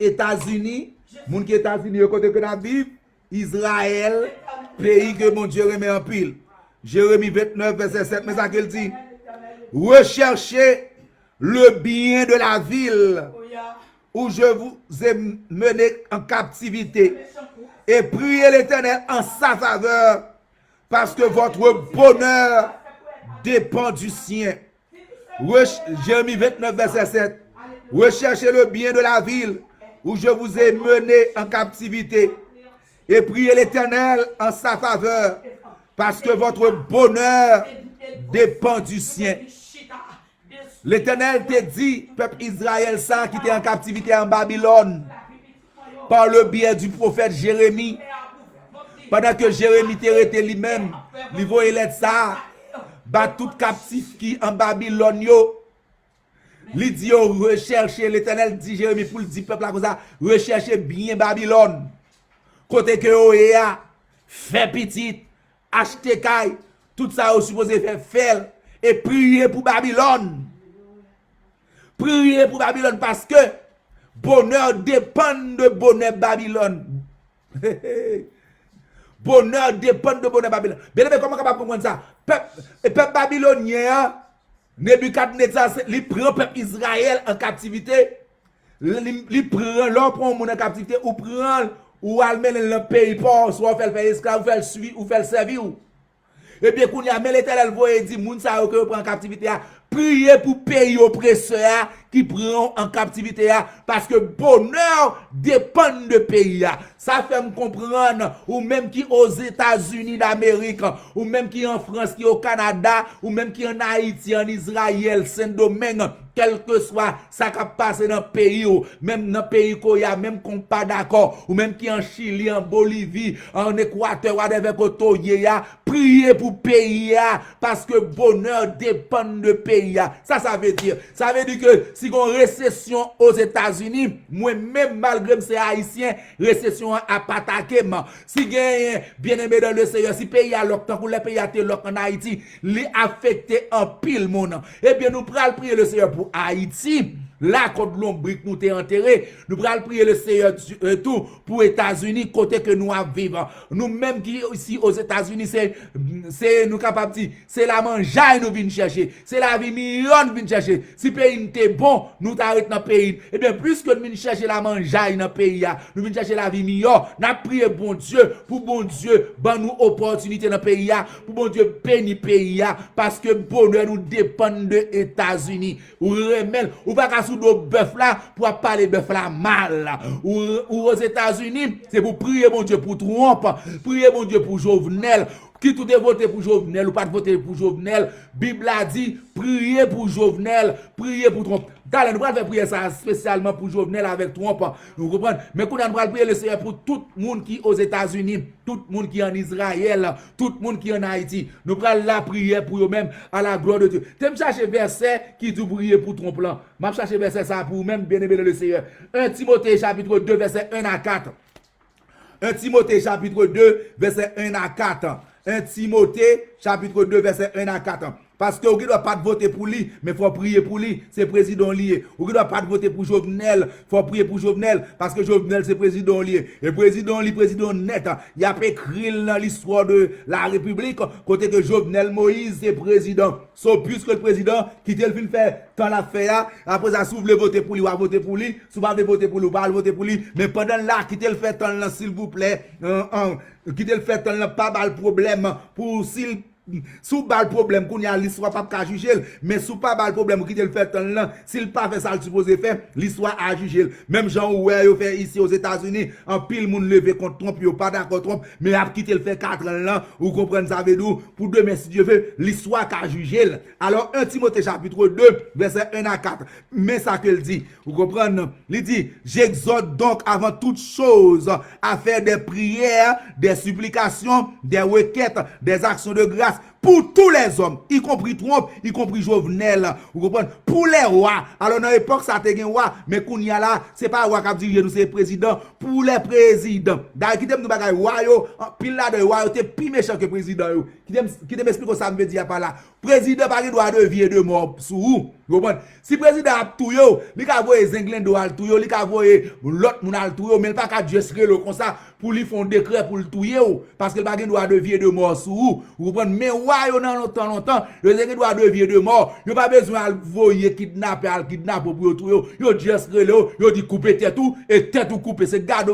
États-Unis, moun qui États-Unis côté que nous vivons, Israël, pays que mon Dieu remet en pile. Jérémie 29 verset 7, mais ça qu'il dit, recherchez le bien de la ville où je vous ai mené en captivité et priez l'Éternel en sa faveur parce que votre bonheur dépend du sien. Jérémie 29 verset 7, recherchez le bien de la ville où je vous ai mené en captivité et priez l'Éternel en sa faveur parce que votre bonheur dépend du sien. L'Éternel te dit, peuple Israël ça qui était en captivité en Babylone, par le biais du prophète Jérémie. Pendant que Jérémie était lui-même, il voyait ça, bat tout captif qui en Babylone yo. Il dit recherchez, l'Éternel dit Jérémie pour le dire peuple là comme ça, recherchez bien Babylone. Côté que Oya fait petit, acheter caille, tout ça vous supposé faire et prier pour Babylone. Prier pour Babylone parce que bonheur dépend de bonheur Babylone. Bonheur dépend de bonheur Babylone. Bien aimé, comment capable comprendre ça? Peuple babylonien, Nebuchadnezzar, il prend peuple Israël en captivité. Il prend l'homme pour mon en captivité ou prend ou almene le pays pour soit faire esclave, ou faire suivre ou faire servir. Et bien qu'on y a mais l'Éternel voye dit moun sa yo que prend en captivité, priez pour pays oppresseur qui prend en captivité parce que bonheur dépend de pays. Ça fait me comprendre ou même qui aux États-Unis d'Amérique ou même qui en France, qui au Canada ou même qui en Haïti, en Israël, Saint-Domingue, quel que soit ça qui passe dans le pays ou même dans le pays qu'on y a même qu'on pas d'accord ou même qui en Chili, en Bolivie, en Équateur, whatever koto ya, priez pour pays parce que bonheur dépend de pays. Ça veut dire que si on récession aux États-Unis, moi-même, malgré que c'est haïtien, récession a pas attaqué. Si gagne bien aimé dans le Seigneur, si pays a l'octan, pour les pays a été en Haïti, les affecté en pile monde. Eh bien, nous prenons prier le Seigneur pour Haïti. Là, quand l'ombrique nous t'est enterré, nous prenons prier le Seigneur tout pour États-Unis, côté que nous vivons. Nous-mêmes qui ici aux États-Unis, c'est nous capables de dire, c'est la mangeaille nous venons chercher, c'est la vie million nous venons chercher. Si le pays n'était bon, nous t'arrêtons dans le pays. Eh bien, plus que nous venons chercher la mangeaille dans le pays, nous venons chercher la vie million. Nous prions bon Dieu, pour bon Dieu, ban nous opportunité dans le pays, pour bon Dieu, bénir le pays, parce que bonheur nous dépend de États-Unis. Ou remel, ou pas sous nos bœufs là pour parler bœuf là mal. Ou aux États-Unis, c'est pour prier mon Dieu pour Trump, prier mon Dieu pour Jovenel. Qui tout est voté pour Jovenel ou pas voté pour Jovenel, Bible a dit priez pour Jovenel, priez pour Trump. D'ailleurs, nous allons faire prier ça spécialement pour Jovenel avec Trump. Vous comprenez? Mais nous allons prier le Seigneur pour tout le monde qui est aux États-Unis, tout le monde qui est en Israël, tout le monde qui est en Haïti. Nous allons la prier pour eux-mêmes à la gloire de Dieu. Tu me chercher verset qui dit prier pour Trump là. Je chercher verset ça pour vous-même bien aimer le Seigneur. 1 Timothée chapitre 2 verset 1 à 4. 1 Timothée chapitre 2 verset 1 à 4. 1 Timothée, chapitre 2, verset 1 à 4. Parce que vous ne doit pas voter pour lui, mais il faut prier pour lui. C'est président lié. Vous ne doit pas voter pour Jovenel, il faut prier pour Jovenel, parce que Jovenel, c'est président lié. Et président net, il a écrit dans l'histoire de la République, côté que Jovenel Moïse, c'est président. Sauf plus que le président, qui te le fait faire tant l'affaire, après ça, si vous voulez voter pour lui, ou voter pour lui, si vous voulez voter pour lui, ou pas voter pour lui, mais pendant là, qui te le fait tant là, s'il vous plaît, qui te le fait tant là, pas mal problème, pour s'il sous pas le problème qu'on y a l'histoire pas juger mais sous pas le problème qui te le fait là s'il pas fait ça le supposé faire l'histoire a juger même Jean ouais yo fait ici aux États-Unis en pile monde levé contre Trump yo pas d'accord Trump mais a quitté le fait 4 ans là vous comprenez ça veut dire pour demain si Dieu veut l'histoire qu'a juger alors 1 Timothée chapitre 2 verset 1 à 4 mais ça que il dit vous comprenez il dit j'exhorte donc avant toute chose à faire des prières des supplications des requêtes des actions de grâce pour tous les hommes, y compris Trump, y compris Jovenel, vous comprenez? Pour les rois. Alors dans l'époque ça te gen roi, mais Kounia là, c'est pas roi qui dirige nous c'est président, pour les présidents. D'ailleurs qui t'aime nous bagay roi yo, pile là de roi yo te plus méchant que président yo. Qui t'aime explique ça me veut dire par là. Président pas droit de vie et de mort sous vous. Vous comprenez? Si président a tout yo, li ka voyer Zenglin do al tout yo, li ka voyer l'autre moun al tout yo, mais pas ka juste le comme ça pour lui font décret pour le touyer parce que pas droit de vie et de mort sous vous. Vous comprenez? Mais yo dans longtemps, le Zenglin droit de vie et de mort, yo pas besoin de voyer kidnapper pour tout yo juste le yo dit couper tête tout et tête tout couper, c'est garder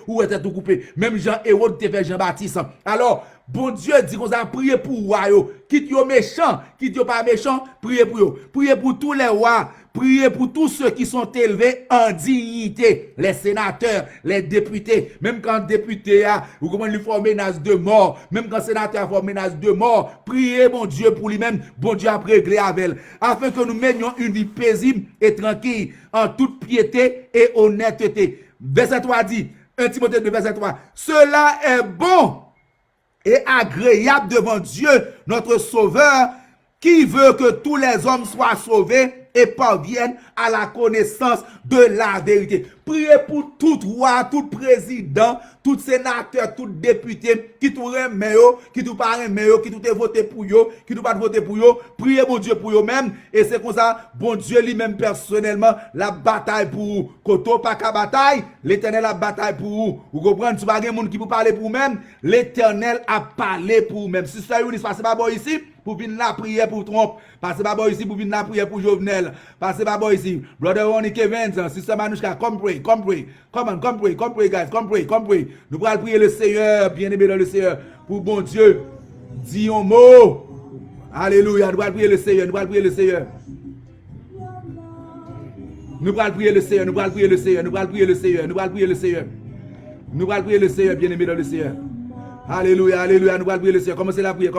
ou tête tout couper. Même Jean Hérode te fait Jean-Baptiste. Alors bon Dieu dit qu'on a prié pour roi yo, quitte yo méchant, quitte yo pas méchant, priez pour yo. Priez pour tous les rois, Priez pour tous ceux qui sont élevés en dignité, les sénateurs, les députés. Même quand député a, ou comment lui fait menace de mort, même quand sénateur fait menace de mort, priez mon Dieu pour lui-même, bon Dieu a réglé avec elle, afin que nous menions une vie paisible et tranquille, en toute piété et honnêteté. Verset 3 dit, 1 Timothée 2, verset 3, cela est bon et agréable devant Dieu, notre Sauveur, qui veut que tous les hommes soient sauvés et parviennent à la connaissance de la vérité. Priez pour tout roi, tout président, tout sénateur, tout député, qui tout remet, qui tout pas remet, qui tout est voté pour eux, qui tout pas voté pour eux. Priez mon Dieu pour eux-mêmes. Et c'est comme ça, bon Dieu lui-même personnellement, la bataille pour vous. Koto pas qu'à bataille, l'éternel la bataille pour vous. Vous comprenez, si vous n'avez pas de monde qui peut parler pour vous-même, l'éternel a parlé pour vous-même. Si ça y est, passez pas bon ici, pour venir la prière pour Trump. Passez pas bon ici, pour venir la prière pour Jovenel. Passez pas bon ici. Brother Ronnie Kevin, Sister Manushka, come pray. Come on, come pray, guys. Come pray. Nous allons prier le Seigneur, bien-aimé dans le Seigneur, pour bon Dieu. Dis un mot. Alléluia. Nous allons prier le Seigneur. Nous allons prier le Seigneur. Nous allons prier le Seigneur. Nous allons prier le Seigneur. Nous allons prier le Seigneur. Nous allons prier le Seigneur. Nous allons prier le Seigneur, bien-aimé dans le Seigneur. Alléluia, alléluia. Nous allons prier le Seigneur. Commencez la prière.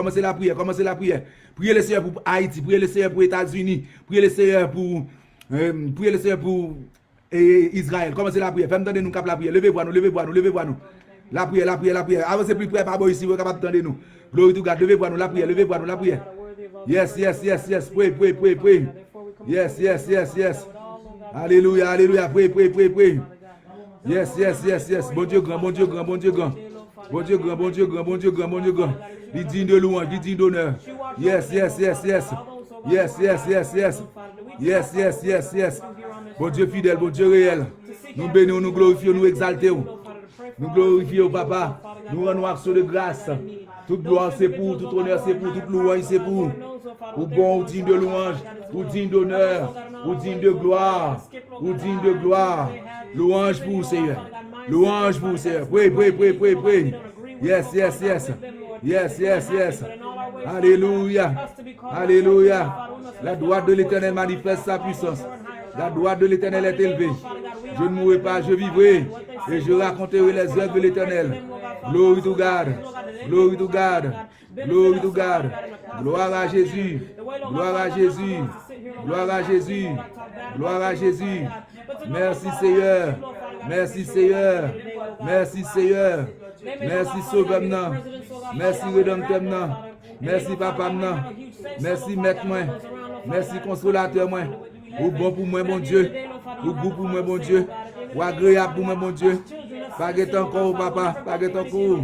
Priez le Seigneur pour Haïti. Priez le Seigneur pour les États-Unis. Priez le Seigneur pour Israël. Commencez la prière. Faites-nous nous cap la prière. Levez-vous nous. La prière. Avancez plus près par ici, vous êtes capable d'entendre nous. Glory to God. Levez-vous nous, la prière. Yes. Pray. Yes. Alléluia. Pray. Yes. Bon Dieu grand. Bon Dieu grand. Il digne de louange, il digne d'honneur. Yes. Bon Dieu fidèle, bon Dieu réel. Nous bénissons, nous glorifions, nous exaltons. Nous glorifions, papa. Nous rendons action de grâce. Toute gloire c'est pour, tout honneur c'est pour, toute louange c'est pour. Ou bon, ou digne de louange, ou digne d'honneur, ou digne de gloire, Louange pour Seigneur. Pray. Yes. Alléluia. La droite de l'Éternel manifeste sa puissance. La droite de l'Éternel est élevée. Je ne mourrai pas, je vivrai. Et je raconterai les œuvres de l'Éternel. Glory to God. Gloire à Jésus. Merci Seigneur. Merci Sauveur. Merci Rédempteur. Merci Papa. Merci Maître. Merci Consolateur. Ou bon pour moi, mon Dieu. Ou bon pour moi, mon Dieu. Ou agréable pour moi, mon Dieu. Paguez encore, papa. Paguez encore,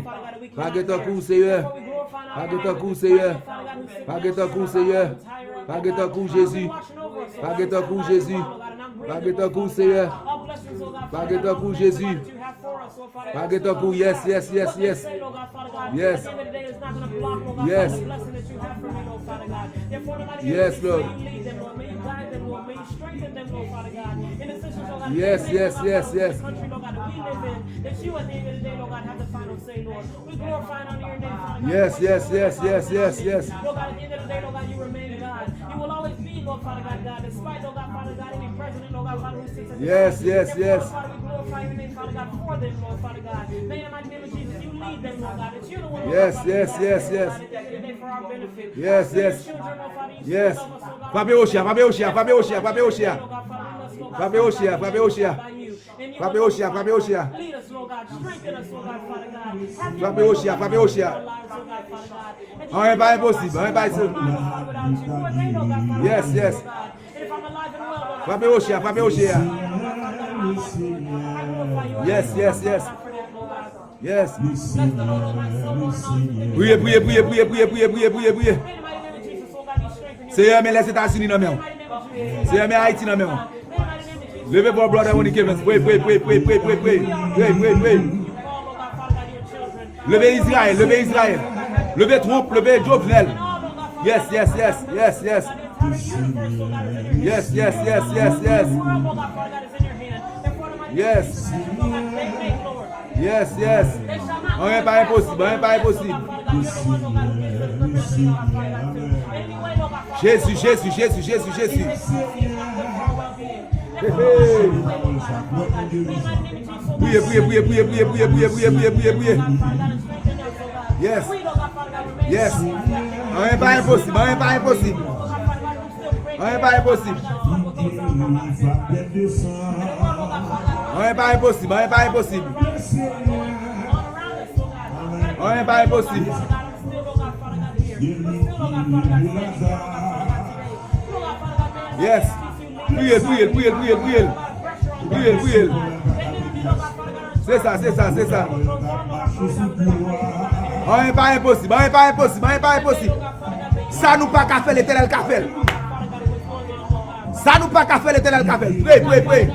Seigneur. Paguez encore, Jésus. Yes, Lord. Yes. Frappez au chien. Rien pas impossible. Yes. Frappez au chien. Yes. Priez. Seigneur, mais les États-Unis dans main. Seigneur, mais Haïti dans main. Levez vos brother Ronnie Kevin. Pray. Levez Israël. Levez Trump, levez Jovenel. Yes. Rien pas impossible. Jésus. Priez. Yes. Yes. Rien pas impossible. Rien pas impossible. Rien pas impossible. Rien pas impossible. Rien pas impossible. Rien pas impossible. Yes. Priez. C'est ça. Rien pas impossible. Ça nous pas qu'à faire l'éternel qu'a fait. Ça nous pas qu'à faire l'éternel qu'a fait. Prie.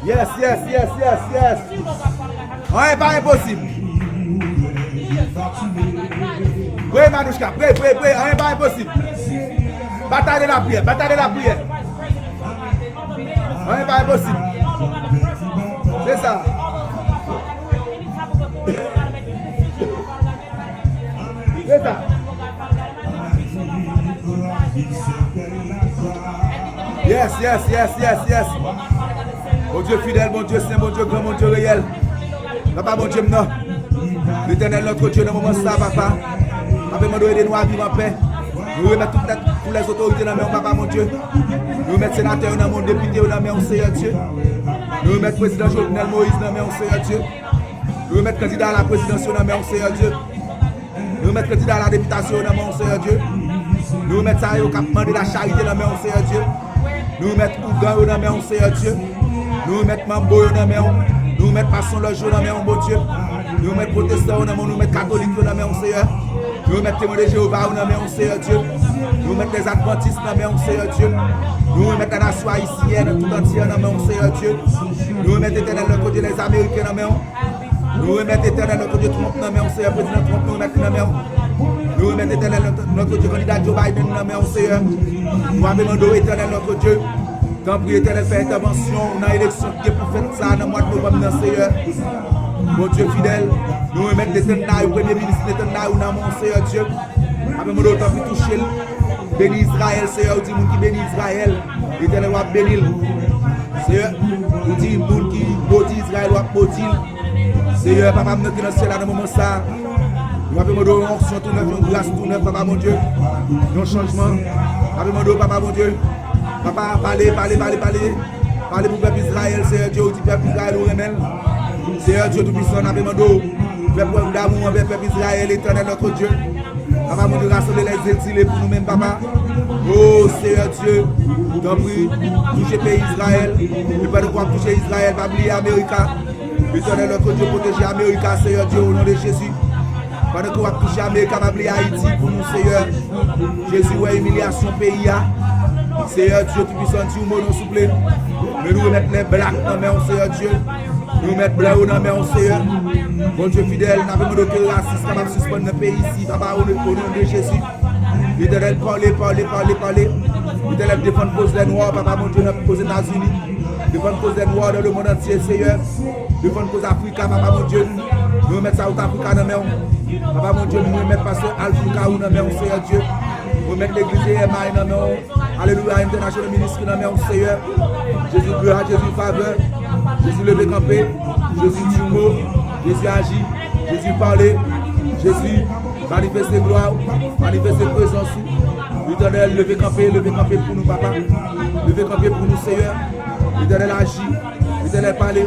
Yes. Rien pas impossible. Oui, Manouchka, prie, rien pas impossible. Bataille de la prière. Rien pas impossible. C'est ça. Yes. Mon Dieu fidèle, mon Dieu saint, mon Dieu grand, mon Dieu réel. Papa, mon Dieu, non. L'éternel, notre Dieu, dans le moment ça, papa. Papa, nous aidez-nous à vivre en paix. Nous remettons toutes les autorités dans le main, papa, mon Dieu. Nous remettons sénateur dans le monde, député dans le main, Seigneur Dieu. Nous remettons président Jovenel Moïse dans le main, Seigneur Dieu. Nous remettons candidat à la présidence dans le main, Seigneur Dieu. Nous remettons candidat à la députation dans le main, Seigneur Dieu. Nous remettons ça au campement de la charité dans le main, Seigneur Dieu. Nous remettons Ougan dans le main, Seigneur Dieu. Nous remettons Mambo dans le main. Nous remettons Passion Logio dans le main, mon Dieu. Nous remettons protestants dans le main, nous remettons catholiques dans le main, Seigneur. Nous remettons témoins de Jéhovah dans le main, Seigneur Dieu. Nous remettons les adventistes dans le main, Seigneur Dieu. Nous remettons la nation haïtienne tout entière dans le main, Seigneur Dieu. Nous remettons éternel notre Dieu les Américains dans le main. Nous remettons éternel notre Dieu Trump dans le main, Seigneur. Président Trump nous remettons dans le main. Nous remettons éternel notre Dieu candidat Joe Biden dans le main, Seigneur. Nous demandons éternel notre Dieu. Tant pis éternel fait intervention dans l'élection qui est pour faire ça dans le mois de novembre, Seigneur. Mon Dieu fidèle, nous remettons Netanyahu, le premier ministre Netanyahu dans mon Seigneur Dieu. Après mon autant pour toucher, bénis Israël, Seigneur, dit moun qui bénit Israël, l'éternel va bénir. Seigneur, nous dit moun qui maudit Israël va maudire. Seigneur, papa, nous sommes dans le ciel à ce moment ça. Nous avons demandé une onction tout neuf, une grâce tout neuf, papa mon Dieu. Un changement. Nous avons demandé, papa mon Dieu. Papa, parlez pour le peuple Israël, Seigneur Dieu, dit peuple Israël ou remèle. Seigneur Dieu Tout-Puissant, nous avons demandé, peuple d'amour envers peuple Israël, éternel notre Dieu. Papa, mon Dieu, rassembler les exilés pour nous-mêmes, papa. Oh, Seigneur Dieu, t'en prie, toucher le pays Israël. Ne pas de quoi toucher Israël, pas oublier l'Amérique. Éternel notre Dieu, protéger l'Amérique, Seigneur Dieu, au nom de Jésus. Pendant qu'on va toucher l'Amérique, pas oublier Haïti pour nous, Seigneur. Jésus, ouais, humiliation pays. Seigneur Dieu Tout-Puissant, Dieu, mon nom, s'il vous plaît. Mais nous remettons les blancs dans la main, Seigneur Dieu. Nous mettons blanc dans la main, Seigneur. Mon Dieu fidèle, nous avons demandé que le racisme capable de suspendre le pays ici, papa, au nom de Jésus. L'éternel, parlez. L'éternel, défendre cause des Noirs, papa, mon Dieu, aux États-Unis. Défendre cause des Noirs dans le monde entier, Seigneur. Défendre cause Africa, papa, mon Dieu. Nous remettons ça au Africa dans la main. Papa, mon Dieu, nous remettons pasteur Alpha dans la main, Seigneur Dieu. Nous remettons l'église EMI dans la main. Alléluia, international ministre dans la main, Seigneur. Jésus gloire, Jésus faveur. Jésus levé campé. Jésus dit mot. Jésus agit. Jésus parler. Jésus manifester gloire. Manifester présence. L'éternel levé campé pour nous, papa. Levé campé pour nous, Seigneur. L'éternel agit. L'éternel parler.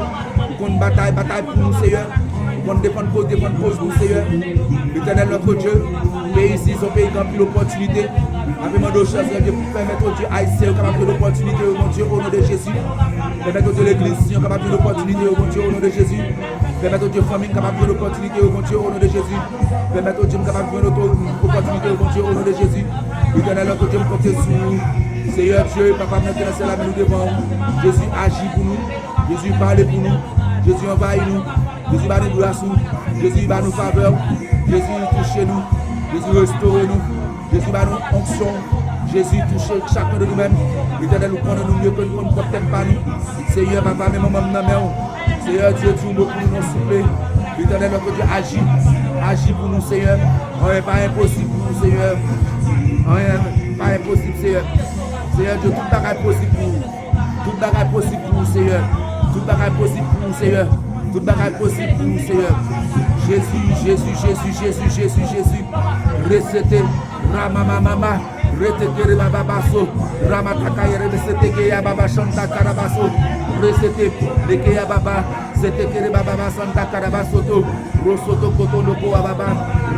Pour qu'on bataille pour nous, Seigneur. Pour qu'on défendre cause pour nous, Seigneur. L'éternel notre Dieu. Pays ici, son pays rempli d'opportunités. Avec mon Dieu, cher Dieu, pour permettre au Dieu haïtien capable de l'opportunité, mon Dieu, au nom de Jésus. Permettre au Dieu l'église capable de l'opportunité, mon Dieu, au nom de Jésus. Permettre au Dieu famille capable de l'opportunité, mon Dieu, au nom de Jésus. Permettre au Dieu capable de l'opportunité, mon Dieu, au nom de Jésus. L'éternel notre Dieu, comptez sur nous. Seigneur Dieu, papa, maintenant c'est la main nous devant. Jésus agit pour nous. Jésus parle pour nous. Jésus envahit nous. Jésus va nous grâce. Jésus va nous faveur. Jésus touche nous. Jésus restaure nous. Jésus va nous onction. Jésus touche chacun de nous-mêmes. L'éternel nous prend nous mieux que nous ne pouvons peut-être pas nous. Seigneur, papa, mais maman, Seigneur Dieu, tu nous pour nous souffler. L'éternel notre Dieu agit pour nous, Seigneur. Rien pas impossible pour nous, Seigneur. Rien pas impossible, Seigneur. Seigneur Dieu, tout bagage possible pour nous. Tout bagage possible pour nous, Seigneur. Tout bagage possible pour nous, Seigneur. Tout bagage possible pour nous, Seigneur. Jésus. Recete, Ramamama, Retekere Bababaso, Ramatakaya, Resetekeya Baba Shanta Karabaso, Resete, Lekeya Baba, Setekere Baba Santa Karabasoto, Rosoto Koto Loko Baba,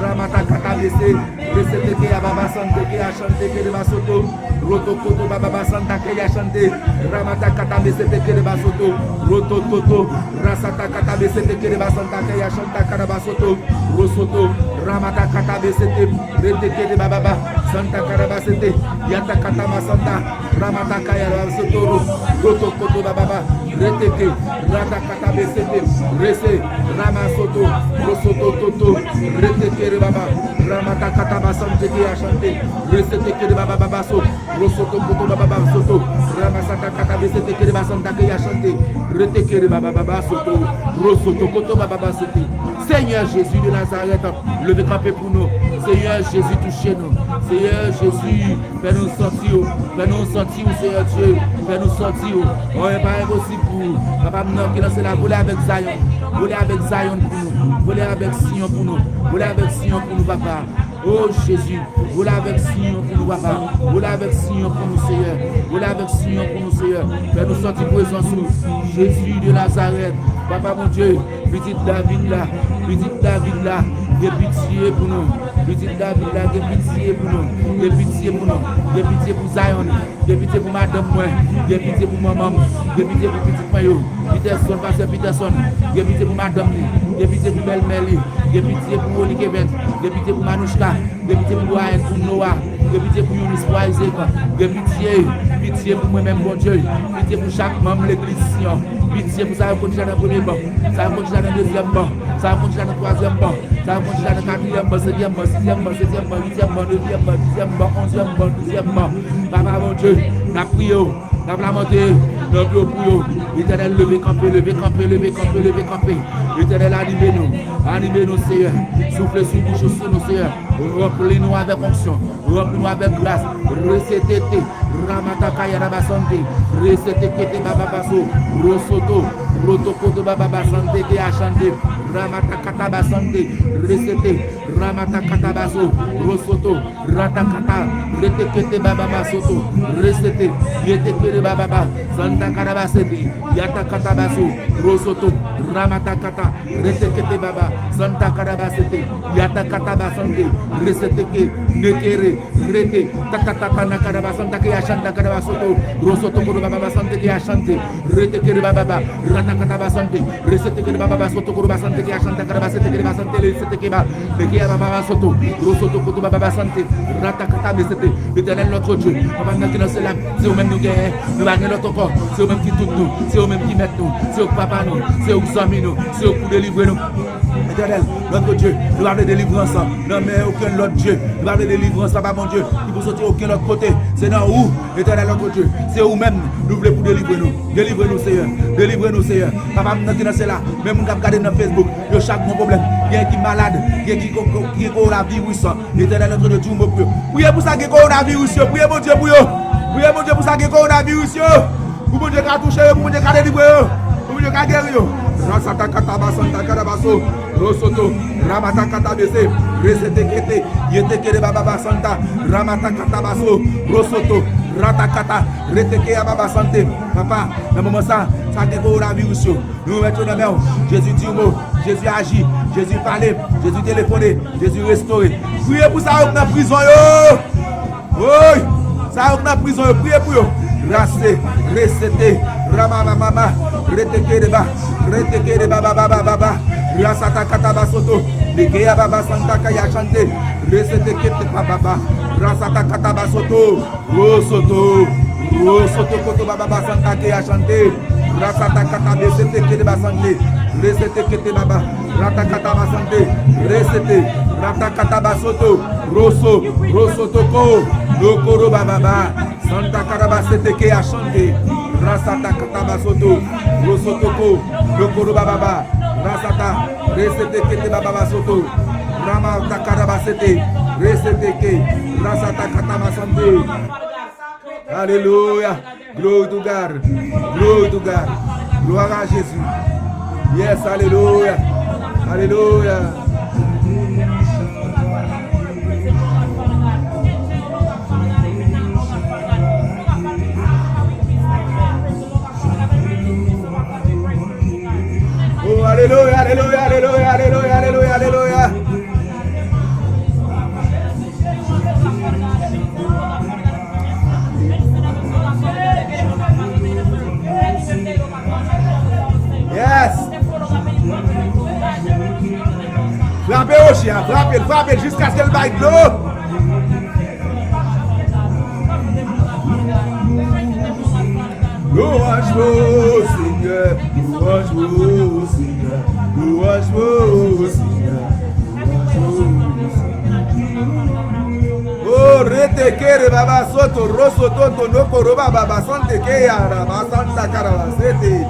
Ramatakata Bese, Resetekeya Baba Santekeya Shantekere Basoto, Roto Koto Baba Santa Keya Shante, Ramatakata Bese Tekere Basoto, Roto Toto, Rasata Kata Bese Tekere Basanta Keya Shanta Karabasoto, Rosoto, Ramatakata Bese Retekere Baba, Santa Karabasete, Yata Katama Santa, Ramatakaya Soto, Roto Koto Baba, Reteke, Rata Katabesete, Rese, Ramasoto, Rosoto Toto, Reteke Baba, Ramata Katabasante Ashante, Resete Baba Babaso, Rosoto Koto Baba Soto, Ramasata Katabesete Basanta Ashante, Reteke Baba Babasoto, Rosoto Koto Baba Sete. Seigneur Jésus de Nazareth, levez campé pour nous. Seigneur Jésus, touchez-nous. Seigneur Jésus, fais-nous sentir, Seigneur Dieu, fais-nous sentir. On n'est pas impossible pour nous. Papa, nous qui lancez la voler avec Zion. Voler avec Zion pour nous. Voler avec Sion pour nous. Voler avec Sion pour nous, papa. Oh Jésus, voler avec Sion pour nous, papa. Voler avec Sion pour nous, Seigneur. Voler avec Sion pour nous, Seigneur. Fais-nous sentir présence sous Jésus de Nazareth. Papa, mon Dieu, petit David là, de pitié pour nous. Petit David là, de pitié pour nous. De pitié pour nous. De pitié pour Zion. De pitié pour madame moi. De pitié pour maman. De pitié pour petit maillot. Peterson, pasteur Peterson. De pitié pour madame. De pitié pour belle-mère. De pitié pour Monique Event. De pitié pour Manouchka. De pitié pour Ryan, pour Noah. De pitié pour Younis, pour Isaac. De pitié pour moi-même, bon Dieu. Pitié pour chaque membre de l'église. Pitié pour ça, on continue dans le premier banc. Ça va continuer dans le deuxième banc. Ça va continuer dans le troisième banc. Ça va continuer dans le quatrième banc, cinquième banc, sixième banc, septième banc, huitième banc, neuvième banc, dixième banc, onzième banc, douzième banc. Papa, mon Dieu, la prière, la lamenté, le plus pour l'Éternel, levez camper. L'Éternel, animez-nous, Seigneur. Soufflez sur nous, sur nous, Seigneur. Remplis-nous avec onction, remplis-nous avec grâce. Recetez, Ramatakaya Rabasante, recetez, Baba Basso, Rosoto, Rotokoto Baba Basante, qui a chanté, Ramatakata Basante, recetez, Ramatakata Basso, Rosoto, Ratakata, recetez Baba Basoto, recetez, Yetekere Baba, Santa Carabasete, Yatakata Basso, Rosoto, Ramatakata, recetez Baba, Santa Carabasete, Yatakata Basante, recetez, Nekere, Rete, Takata Nakarabasanta, qui a chanté Carabasoto, Rosoto Baba Sante, qui a chanté, Retekere Baba, Ratakata Basante, recetez Baba Soto Kurabasante, qui a chanté Carabasete, qui va santé, recetez Baba Soto, Rosoto Baba Sante, Ratakata Besete, l'Éternel notre Dieu, c'est eux-mêmes nous guérir, nous avons notre corps, c'est eux-mêmes qui tout nous, c'est eux-mêmes qui mettent nous, c'est eux papa nous, c'est eux qui amis nous, c'est eux pour délivrer nous. Éternel, notre Dieu, nous avons des délivrances, non mais aucun autre Dieu, nous avons des délivrances, papa mon Dieu, qui peut sortir aucun autre côté, c'est dans où, Éternel notre Dieu, c'est vous-même, nous voulons pour délivrer nous, Seigneur, papa nous sommes là, même nous avons regardé dans Facebook, il y a chaque bon problème, il y a qui est malade, il y a qui est coronavirus, Éternel notre Dieu, Dieu me prie, priez pour ça qui est coronavirus, priez mon Dieu pour eux. Priez mon Dieu pour ça qui est coronavirus, pour mon Dieu qui a touché, pour mon Dieu qui a délivré, pour mon Dieu qui a guéri. Rasata Kataba Santa Karabaso, Rosoto, Ramata Katabese, Resete Kete, Yeteke Baba Santa, Ramata Katabaso, Rosoto, Ratakata, Reteke Baba Santé. Papa, dans le moment ça qui est coronavirus, nous mettons dans la main. Jésus dit mot, Jésus agit, Jésus parlait, Jésus téléphoné, Jésus restauré. Priez pour ça dans la prison, oui. Ça a une prison, priez pour eux. Rassé, recetez, Ramamama, reteke de baba, Rasata Katabasoto, Lekeya Baba Santa Kaya Chante, recetez Kete Baba, Rasata Katabasoto, Rosoto Koto Baba Santa Kaya Chante, Rasata Katabesete Kede Basante, recetez Kete Baba, Rata Katabasante, recetez, Rata Katabasoto, Rosotoko. Lokoro Baba, Santa Carabasete qui a chanté, Rasata Katabasoto, Rosotoko, Lokoro Baba, Rasata, Resete Kete Baba Soto, Rama Takarabasete, Reseteke. Rasata katama sande. Alléluia. Glory to God. Glory to God. Gloire à Jésus. Yes, alléluia. Alléluia. Oh, alléluia, alléluia, alléluia, alléluia, alléluia, alléluia. Yes. Frappez au chien, frappez jusqu'à ce qu'elle baille de l'eau. Louange-vous, Seigneur, louange-vous, Seigneur, louange-vous, Seigneur, oh, retekere baba soto, roso tonto, noko roba baba sante ke yara, basanta karaba sete.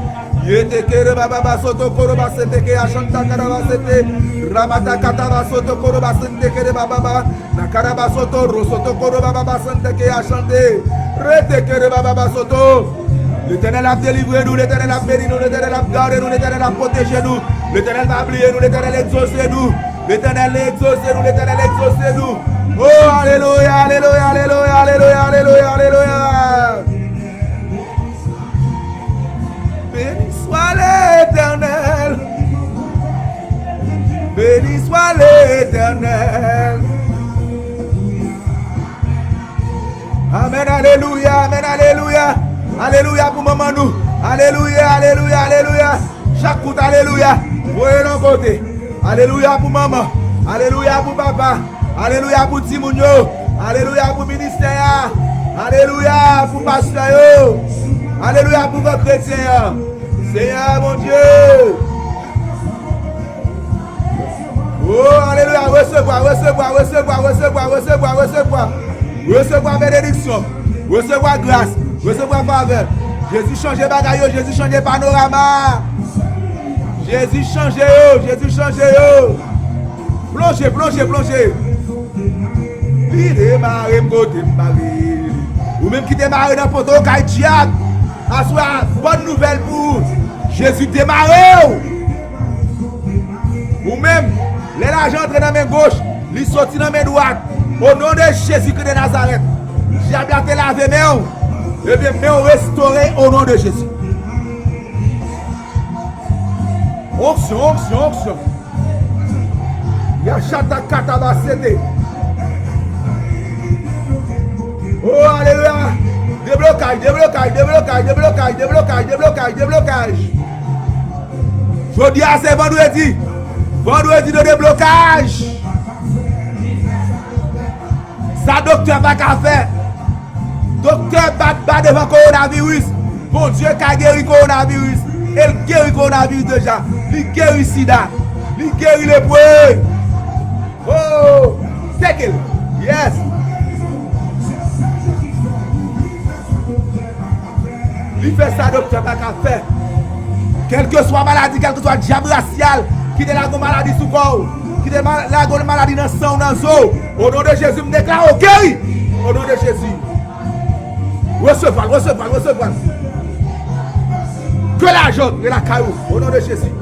Yetekere baba soto koroba sete ke ashanta karaba sete. Ramata kataba soto koroba sente ke baba, nakaraba soto, roso to koroba baba sante ke ashante. Retekere baba soto. L'Éternel a délivré nous, l'Éternel a béni nous, l'Éternel a gardé nous, l'Éternel a protégé nous, l'Éternel va oublier nous, l'Éternel a exaucé nous, l'Éternel a exaucé nous, l'Éternel a exaucé nous. Oh, alléluia, alléluia, alléluia, alléluia, alléluia, alléluia. Béni soit l'Éternel, béni soit l'Éternel. Amen, alléluia, amen, alléluia. Alléluia pour maman nous. Alléluia, alléluia, alléluia. Chaque coup, alléluia. Voyez l'un côté. Alléluia pour maman. Alléluia pour papa. Alléluia pour Timounio. Alléluia pour ministère. Alléluia pour pasteur. Alléluia pour vos chrétiens. Seigneur mon Dieu. Oh, alléluia. Recevoir bénédiction. Recevoir grâce. Recevoir faveur. Jésus change bagaille, Jésus change panorama. Jésus change Jésus change Plongez, plongez, plongez. Il démarre, côté Paris. Ou même qui démarre dans le poteau, qui diable. Assoir, bonne nouvelle pour Jésus démarre. Ou même, les l'argent entre dans la main gauche, il sortit dans la main droite. Au nom de Jésus-Christ de Nazareth. Diable a te lavé main. Et bien, mais on restauré au nom de Jésus. Onction, onction, onction. Yachata kataba sete. Oh, alléluia. Déblocage, déblocage, déblocage, déblocage, déblocage, déblocage, déblocage. Je dis à c'est vendredi. Vendredi de déblocage. Ça, docteur, pas qu'à faire. Docteur bat devant coronavirus. Mon Dieu qui a guéri coronavirus. Il guérit coronavirus déjà. Il guérit sida. Il guérit le poids. Oh, c'est qu'il. Yes. Il fait ça, docteur, pas qu'à faire. Quelle que soit maladie, quel que soit diable racial, qui est la maladie sous corps, qui est la maladie dans le sang, dans le eau. Au nom de Jésus, je me déclare au guéri. Au nom de Jésus. Recevoir, recevoir, recevoir. Que l'argent de la caillou, au nom de Jésus.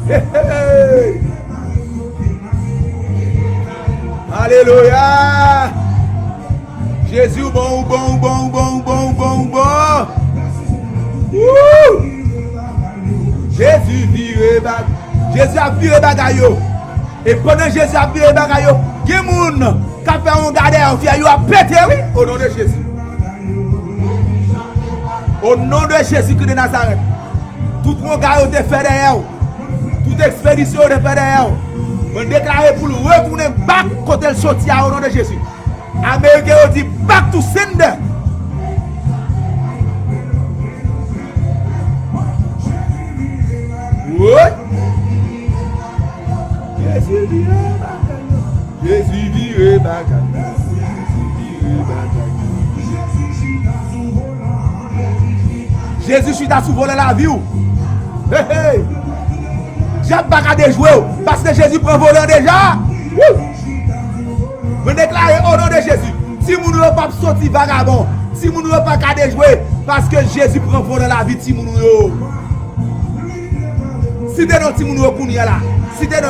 Hey, hey. Alléluia. Jésus, bon, bon, bon, bon, bon, bon, bon. Wouh. Jésus viré bag. Jésus a viré bagayo. Et pendant Jésus a viré bagayo, il y a des gens qui ont fait un gardeur, qui a pété, oui, au nom de Jésus. Au nom de Jésus-Christ de Nazareth. Tout mon gars est fait derrière. Toute expédition est fait derrière. On déclare pour le retourner back côté le sorti au nom de Jésus. Américain dit back to sender. Oui. Jésus viré bagaille. Jésus viré bagaille. Jésus viré bagaille. Jésus suit à souvent la vie. Hey, hey. J'aime pas qu'à déjouer parce que Jésus prend volant déjà. Je déclare au nom de Jésus. Si vous ne pas sortir vagabond, si vous ne pas qu'à déjouer parce que Jésus prend volant la vie de Timoun. Si t'es dans Timoun là, si t'es dans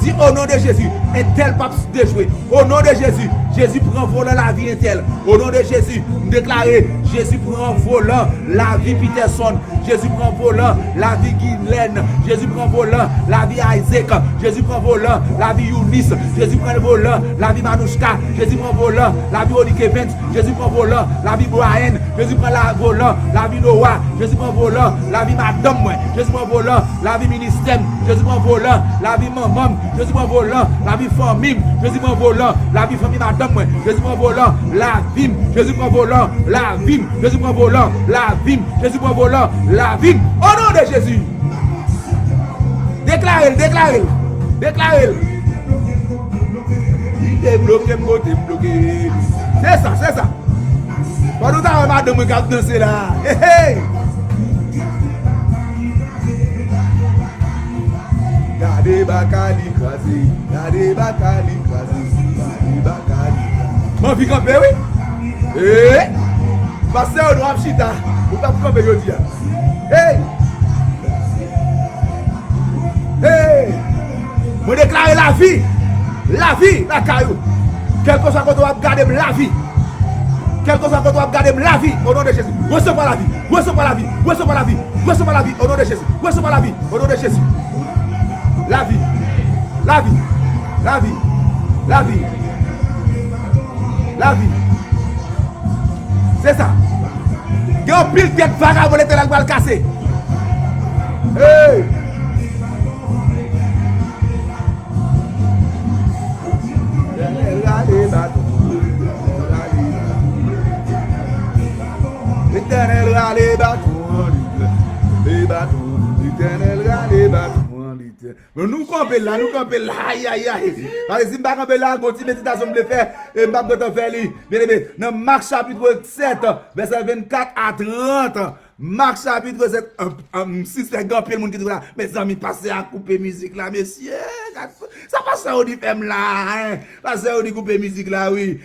dis au nom de Jésus, un tel pape déjoué. Au nom de Jésus, Jésus prend volant la vie tel. Au nom de Jésus, déclarez, Jésus prend volant la vie Peterson. Jésus prend volant la vie Guylaine. Jésus prend volant la vie Isaac. Jésus prend volant la vie Eunice. Jésus prend volant la vie Manouchka. Jésus prend volant la vie Olique Evans. Jésus prend volant la vie Brian. Jésus prend volant la vie Noah. Jésus prend volant la vie Madame. Jésus prend volant la vie ministère. Jésus prend volant la vie maman. Jésus prend volant la vie famille. Jésus prend volant la vie famille Madame. Jésus prend volant la vie. Jésus prend volant la vie. Jésus prend volant la vie. Jésus prend volant la vie. Au nom de Jésus. Déclarez, déclarez, déclarez. Il est bloqué, bloqué. C'est ça, c'est ça. Quand nous avons madame qui a dansé là. Hey, hey. Gardez Bakali crasé, gardez Bakali crasé, gardez Bakali. Mon fils campé, oui. Eh, passez au noir chita, vous pas camper aujourd'hui. Hey, hey, vous déclarez la vie, la caillou. Quel que soit quand on va garder la vie, quel que soit quand on va garder la vie, au nom de Jésus. Recevez la vie, recevez la vie, recevez la vie, recevez la vie, au nom de Jésus. Recevez la vie, au nom de Jésus. La vie, la vie, la vie, la vie, la vie. C'est ça. Il y a un pile tête vagabond qui est là casser. Hey! L'éternel a les bâtons, les bâtons, l'éternel a les bâtons. Nous campons là, aïe aïe aïe. Parce que si nous ne campons là, continue méditation de faire, et nous ne faire bien aimé. Dans Marc chapitre 7, verset 24 à 30. Marc chapitre 7, si c'est grand peu le monde qui dit là, mes amis, passez à couper musique là, messieurs. Ça passe à dit FM là, hein. Passez à couper musique là, oui.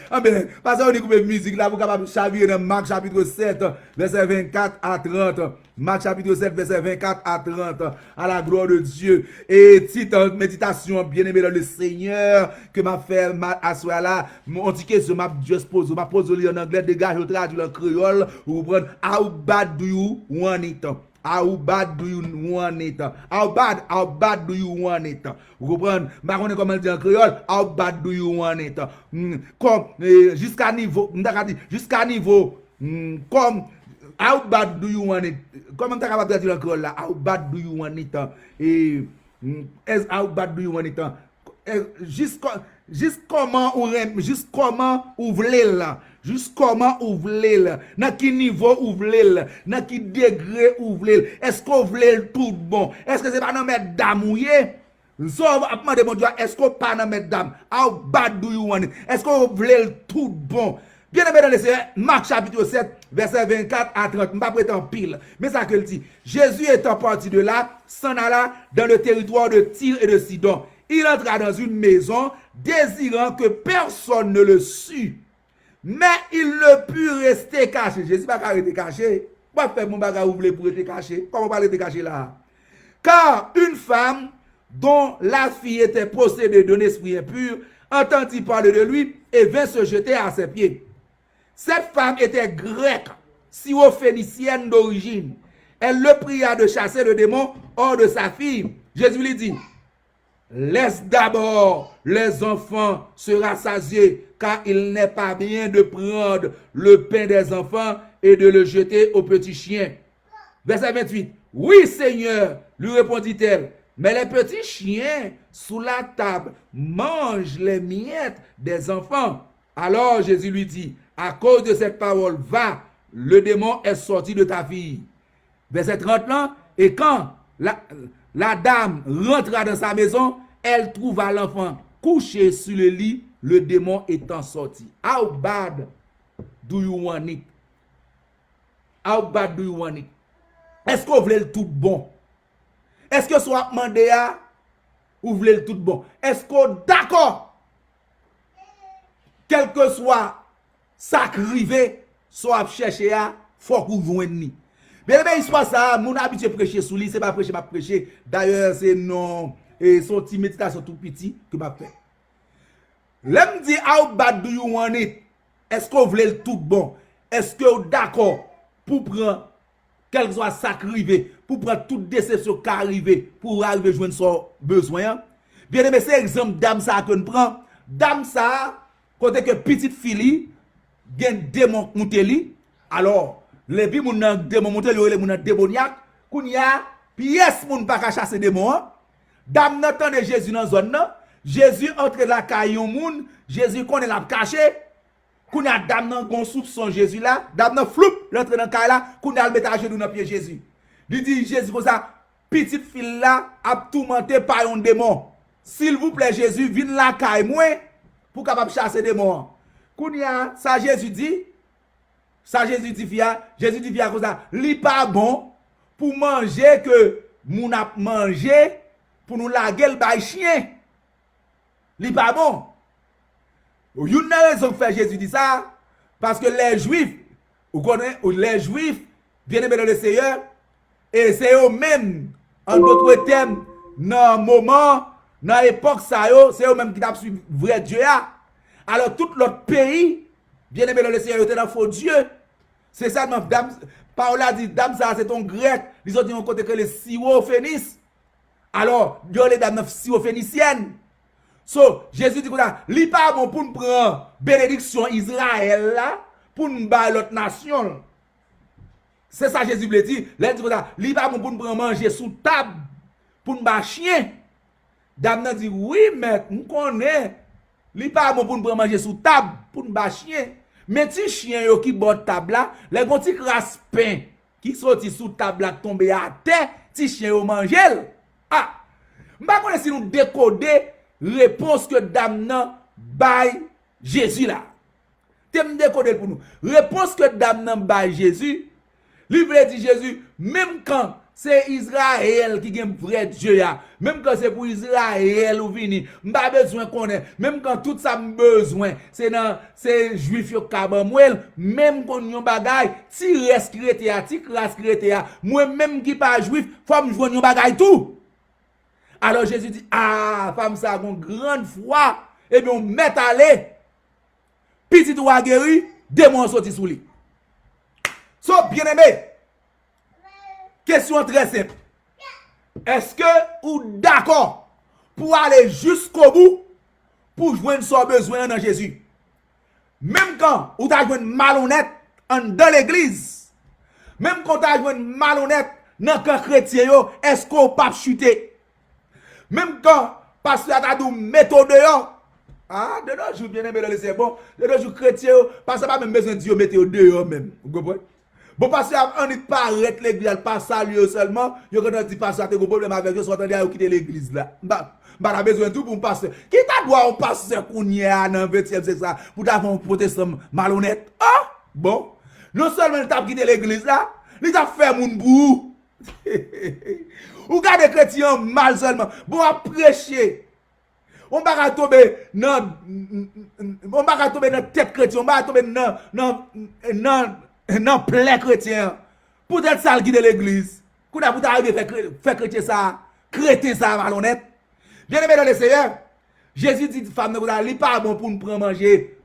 Passez à couper musique là, vous capable de chavirer dans Marc chapitre 7, verset 24 à 30. Marc chapitre 7, verset 24 à 30. À la gloire de Dieu. Et petite méditation bien-aimée dans le Seigneur que m'a fait à soi là. On dit que je m'a juste posé. Je m'a posé en anglais, dégage, je traduis en créole. Vous comprenez? How bad do you want it? How bad do you want it? How bad do you want it? Vous comprenez? Je ne sais pas comment dire en créole. How bad do you want it? Comme, jusqu'à niveau, comme, how bad do you want it? Comment tu as traduire en créole là? How bad do you want it? Et, how bad do you want it? Juste comment vous voulez là. Juste comment vous voulez là. Dans quel niveau vous voulez là. Dans quel degré vous voulez. Est-ce que vous voulez tout bon? Est-ce que c'est pas dans mettre dame mouillé? Sauf à demander mon Dieu, est-ce que pas dans mettre dame? How bad do you want it? Est-ce que vous voulez tout bon? Bien aimé dans le Seigneur, Marc chapitre 7, verset 24 à 30, je ne vais pas prétendre pile. Mais ça que dit, Jésus étant parti de là, s'en alla dans le territoire de Tyr et de Sidon. Il entra dans une maison, désirant que personne ne le sût. Mais il ne put rester caché. Jésus va rester caché. Pourquoi faire mon bagage ouvrir pour rester caché? Comment pas rester caché là? Car une femme dont la fille était possédée d'un esprit impur entendit parler de lui et vint se jeter à ses pieds. Cette femme était grecque, syrophénicienne d'origine. Elle le pria de chasser le démon hors de sa fille. Jésus lui dit, laisse d'abord les enfants se rassasier, car il n'est pas bien de prendre le pain des enfants et de le jeter aux petits chiens. Verset 28. Oui, Seigneur, lui répondit-elle, mais les petits chiens sous la table mangent les miettes des enfants. Alors Jésus lui dit, à cause de cette parole, va, le démon est sorti de ta fille. Verset 30 là, et quand la dame rentra dans sa maison, elle trouva l'enfant couché sur le lit, le démon étant sorti. How bad do you want it? How bad do you want it? Est-ce qu'on voulait le tout bon? Est-ce que soit demandé à ou voulez le tout bon? Est-ce qu'on d'accord? Quel que soit ça qui arrive, soit chercher à faut qu'on voit. Mais il se passe ça, mon habitué prêcher sous lui, c'est pas prêcher, m'a prêcher. D'ailleurs, c'est non et son petit méditation tout petit que m'a fait. L'aime dit how bad do you want it? Est-ce qu'on voulait le tout bon? Est-ce que vous d'accord pour prendre quel que soit ça qui arrive, pour prendre toute déception qui arrive pour arriver joindre son besoin? Bien aimé, c'est exemple dame ça que nous prend. Dame ça côté que petite fille gen démon monteli. Alors les bi moun nan démon monteli yo les moun nan démoniaque kounya pièce moun pas ka chasser démon. Dame n'entend Jésus dans zone nan. Jésus entre la caillon moun, Jésus connaît la caché. Kounya dame nan gon soupçon Jésus là, dame nan floup rentre dans caille là, kounya le mettre à genoux dans pied Jésus. Il dit Jésus comme ça, petite fille là a tourmenté par un démon. S'il vous plaît Jésus, viens la caille moi pour capable chasser démon. Kounya ça Jésus dit Jésus dit comme ça, li pas bon pour manger que moun a mangé pour nous laguer le bail chien. Li pas bon. Une raison pour faire Jésus dit ça parce que les juifs, vous connaissez les juifs bien-aimés dans le Seigneur et c'est eux même en d'autres termes dans moment dans l'époque ça yo c'est eux même qui t'a suivi vrai Dieu a. Alors tout l'autre pays bien-aimé dans le Seigneur était dans faux Dieu. C'est ça dame Paul a dit dame ça c'est ton grec, ils ont dit on côté que les syrophénices. Alors, yo les dames syrophéniciennes. So, Jésus dit comme ça, li pas bon pour nous prendre bénédiction Israël là pour nous battre l'autre nation. C'est ça Jésus veut dire. Là dit comme ça, li pas bon pour nous prendre manger sous table pour nous battre chien. Dame nan dit oui mais nous connaît. Li pas bon pour nous prendre manger sous table pour nous battre chien. Mais ti chien yo qui bord table là, les gon ti crasse pain qui sorti sous table là tomber à terre, ti chien yo manger. Ah, m'pa connait si nous décoder réponse que dame nan bay Jésus là. T'aime décoder pour nous. Réponse que dame nan bay Jésus, lui veut dire Jésus même quand c'est Israël qui gagne vrai Dieu là, même quand c'est pour Israël ou vini, m'pa besoin connaître, même quand tout ça besoin, c'est juif yo kabamwel, même qu'on yon bagay, ti reste chrétien, ti classe chrétien, moi même qui pas juif, faut me joindre yon bagay tout. Alors Jésus dit, ah, femme ça a une grande foi, et bien on met aller, petit ou guéri, démon sorti sous lui. So, bien aimé, question très simple. Est-ce que vous d'accord pour aller jusqu'au bout pour joindre son besoin dans Jésus? Même quand vous avez une malhonnête dans l'église, même quand vous avez une malhonnête dans le chrétien, est-ce qu'on peut chuter? Même quand pasteur a dit méthode dehors. Ah, de nos jours bien aimé c'est bon. De nos jours chrétien, pasteur pas même besoin de Dieu mettre dehors même. Vous comprenez? Bon pasteur on dit pas arrête l'église, pas saluer seulement. Yo quand dit pasteur tu as un problème avec eux, soit attendez à quitter l'église là. Bah besoin tout pour pasteur. Qui t'a droit au pasteur kounya dans 20e siècle ça pour d'avoir un protestant malhonnête. Ah, bon. Non seulement il t'a quitté l'église là, il t'a fait moun bou. Ou gardez chrétien mal seulement. Bon à prêcher. On va tomber dans tête chrétien, on va tomber dans plein chrétien. Pour être ça qui de l'église. Pour arriver faire chrétien ça, chrétien ça malhonnête. Bien aimé dans le Seigneur, Jésus dit femme il pas bon pour nous prendre manger,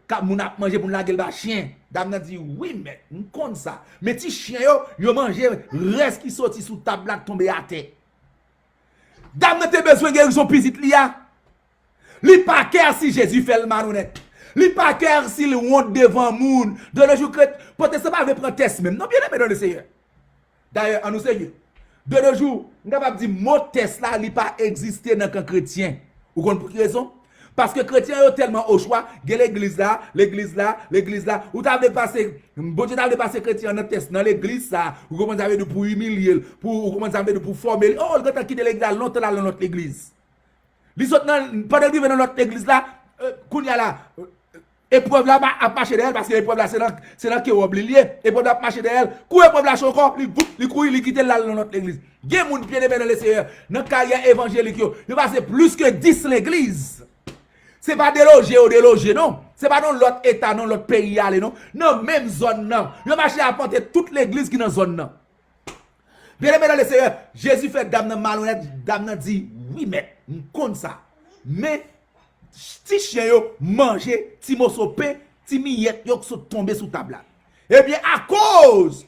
manger pour nous laguer le chien. Dame nan dit oui mais on compte ça. Mais ti chien yo manger reste qui sorti sous table là tomber à terre. Dame nan te besoin guérison petite li a. Li pas cœur si Jésus fait le malhonnête. Li pas cœur si le honte devant moun. De nos jours peut-être ça pas veut prendre test même. Non bien aimé dans le Seigneur. D'ailleurs en nous sérieux. De nos jours, on capable dire mot test là li pas exister dans un chrétien. Vous comprenez pour quelle raison? Parce que chrétiens sont tellement au choix, l'église là, ou t'as dépassé, bon Dieu t'as dépassé chrétien dans test dans l'église ça, ou commencez à pour humilier, pour commencer à pour former, oh le gars qui quitté l'église longtemps dans notre église. Les autres pendant qu'ils viennent dans notre église là, kounya là, Épreuve là a marché d'elle parce que l'épreuve là c'est là qui est oublié. Épreuve là a marché d'elle. Coup épreuve là encore, il couille, il quitte là dans notre église. Il y a moun bien dans le Seigneur. Dans carrière évangélique il passe plus que 10 l'église. C'est pas délogé non. C'est pas dans l'autre état non l'autre pays aller non. Non même zone non. Il marché à porter toute l'église qui dans zone non. Bien aimé dans le Seigneur, Jésus fait dame nan malhonnête, dame nan dit oui mais comme ça. Mais ti chien yo manger, ti morceau pain, ti miette yo sont tombé sous table là. Eh bien à cause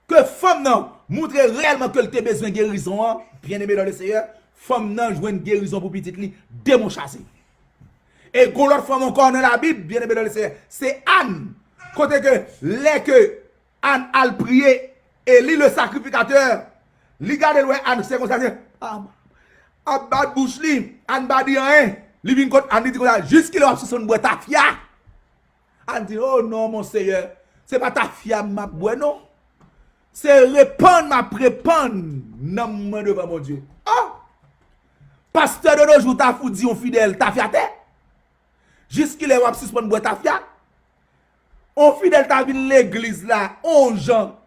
que femme nan montre réellement que elle a besoin de guérison, bien aimé dans le Seigneur, femme nan joue une guérison pour petite li, démon chassé. Et qu'on l'autre femme encore dans la Bible, bien aimé dans le Seigneur, c'est Anne. Côté que les que Anne a prié et lui le sacrificateur, li garde loin Anne, c'est comme ça, a bad bouche li, Anne ba di rien. Li vin kote, Anne dit comme ça, jusqu'il a sur son bois tafia. Anne dit, oh non, mon Seigneur, c'est pas tafia ma bois, non. C'est répandre ma prépandre, non, moi devant mon Dieu. Oh! Pasteur de nos jours, ta fou dit, on fidèle, tafia te. Jusqu'il est sur son bois tafia. On fidèle, ta vin l'église là, 11 ans.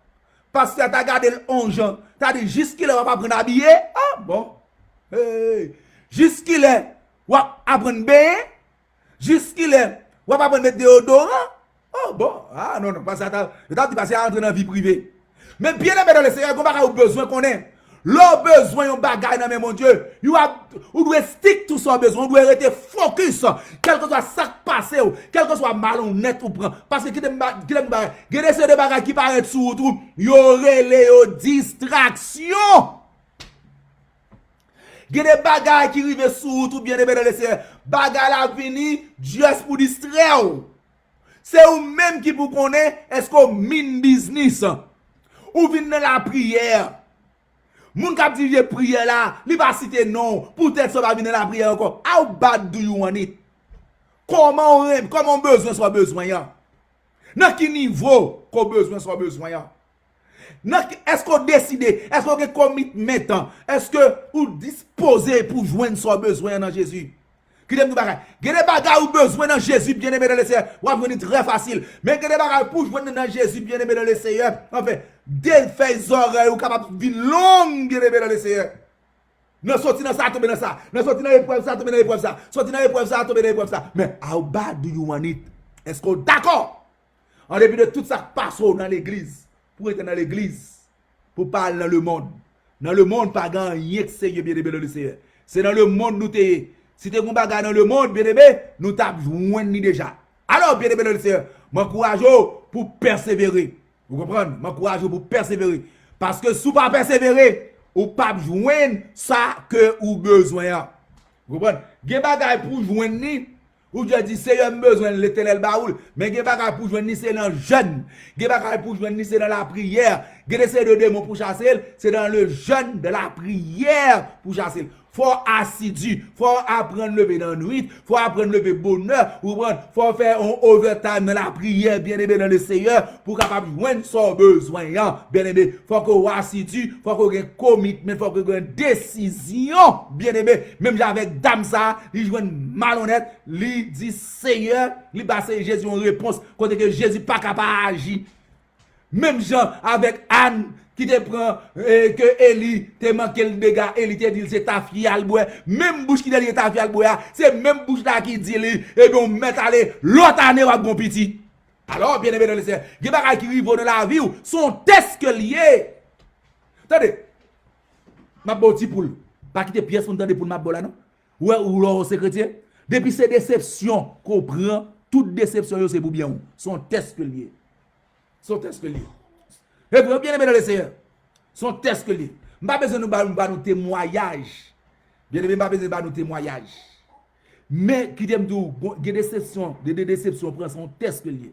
Pasteur, ta gardé 11 ans. Ta dit, jusqu'il est va pas prendre habillé. Ah, bon. Hey. Jusqu'il est, ou apprendre bien, jusqu'il est, ou apprendre mettre déodorant. Oh bon, ah non, non, pas ça, t'as dit passer à entrer dans la vie privée. Mais bien aimé dans le Seigneur, qu'on va besoin qu'on ait. L'on besoin, on bagaille dans mon Dieu. On doit stick tout son besoin, on doit rester focus, quel que soit ça qui passe, quel que soit malhonnête ou prend. Parce que qui des bagages qui paraissent sous tout, il y aurait les distractions. Il y a des bagages qui arrivent sous tout bien aimé dans le Seigneur. Bagages à venir, juste pour distraire. C'est vous-même qui vous connaissez, est-ce qu'on mine business? Ou vient dans la prière? Moun kap di vie prière là, li va citer non, peut-être ça va venir dans la prière encore. How bad do you want it? Comment besoin soit besoin ya? Dans quel niveau qu'on besoin soit besoin ya? Est-ce qu'on décide, est-ce qu'on a commitment, est-ce que vous disposez pour joindre son besoin dans Jésus? Qui dem bagay? Gen des bagages ou besoin dans Jésus bien aimé dans le Seigneur, ou venir très facile. Mais gen des bagages pour joindre dans Jésus bien aimé dans le Seigneur, en fait, des faits oreilles ou capable de longue bien aimé dans le Seigneur. Non sorti dans ça tomber dans ça, non sorti dans l'épreuve ça tomber dans l'épreuve ça, sorti dans l'épreuve ça tomber dans l'épreuve ça. Mais how bad do you want it? Est-ce qu'on d'accord? En dépit de tout ça qui passe dans l'église, pour être dans l'église, pour parler dans le monde. Dans le monde, pas grand rien que Seigneur bien aimé dans le Seigneur. C'est dans le monde nous t'es. Si tu es bagarre dans le monde, bien aimé, nous t'avons joint déjà. Alors, bien aimé dans le Seigneur, m'encourage pour persévérer. Vous comprenez? M'encourage pour persévérer. Parce que si vous pas persévérer, ou pas joindre ça que vous besoin. Vous comprenez? Gen bagay pour joindre ni, ou je dis Seigneur besoin de l'Éternel baoul, mais gen bagay pour joindre ni c'est dans le jeûne. Gen bagay pour joindre ni c'est dans la prière. Gen essayer de démon pour chasser, c'est dans le jeûne de la prière pour chasser. Faut assidu, faut apprendre lever dans la nuit, faut apprendre lever bonheur, faut faire un overtime dans la prière, bien aimé dans le Seigneur, pour capable joindre son besoin, bien aimé. Faut qu'on assidu, faut qu'on ait commitment, faut qu'on ait décision, bien aimé. Même avec dame ça, il joue malhonnête, il dit Seigneur, il passe Jésus en réponse, quand que Jésus pas capable d'agir. Même Jean avec Anne, qui te prend que Eli te manqué le dégât, Eli te dit c'est ta fille alboua, même bouche qui dit ta fille alboua, c'est même bouche là qui dit et bien on met aller l'autre année à bon petit. Alors bien aimé dans le Seigneur, des bagages qui arrivent dans la vie sont test que liés. Attendez. Ma petit poule, pas quitter pièce pour entendre pour ma bola non. Ouais ou leur secrétaire, depuis ces déceptions qu'on prend, toute déception c'est pour bien, sont test que liés. Sont test que liés. Et vous bien aimé dans le Seigneur. Son test que lui. Pas besoin de nous témoignage. Bien aimé, pas besoin de nous témoignage. Mais qui t'aime tout, des déceptions prend son test que lui.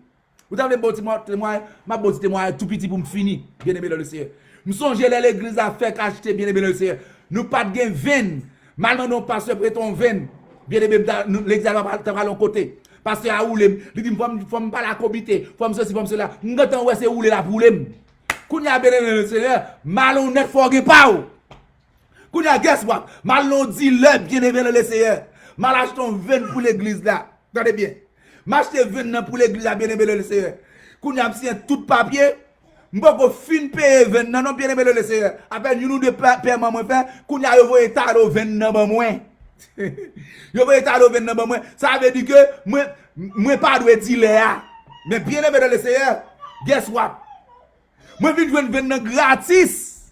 Vous avez un bon témoignage, ma bon témoignage tout petit pour me finir. Bien aimé dans le Seigneur. Nous sommes à l'église à faire acheter bien aimé dans le Seigneur. Nous pas de veine. Maintenant nous pasteur prêtons veine. Bien aimé l'église va à l'autre côté. Parce que à oulem, il dit faut me pas la comité, faut me ceci, faut me cela. N'gatant ouais c'est ouler la poulem. Kounya bien le Seigneur, malhonnête faut pas ou. Kounya guess what? Malon dit le bien aimé le Seigneur. Mal acheton veine pour l'église là. Attendez bien. M'acheter 20 pour l'église bien aimé le Seigneur. Qu'on y a signé tout papier. M'boko fin payer 20 non bien aimé le Seigneur. Après nous de paiement moi faire qu'on y a envoyé talo 20 ban moins. Yo envoyé talo 20 ban moins. Ça veut dire que moi pas doit dire là. Mais bien aimé le Seigneur. Guess what? Moi vinn joindre 20 gratis.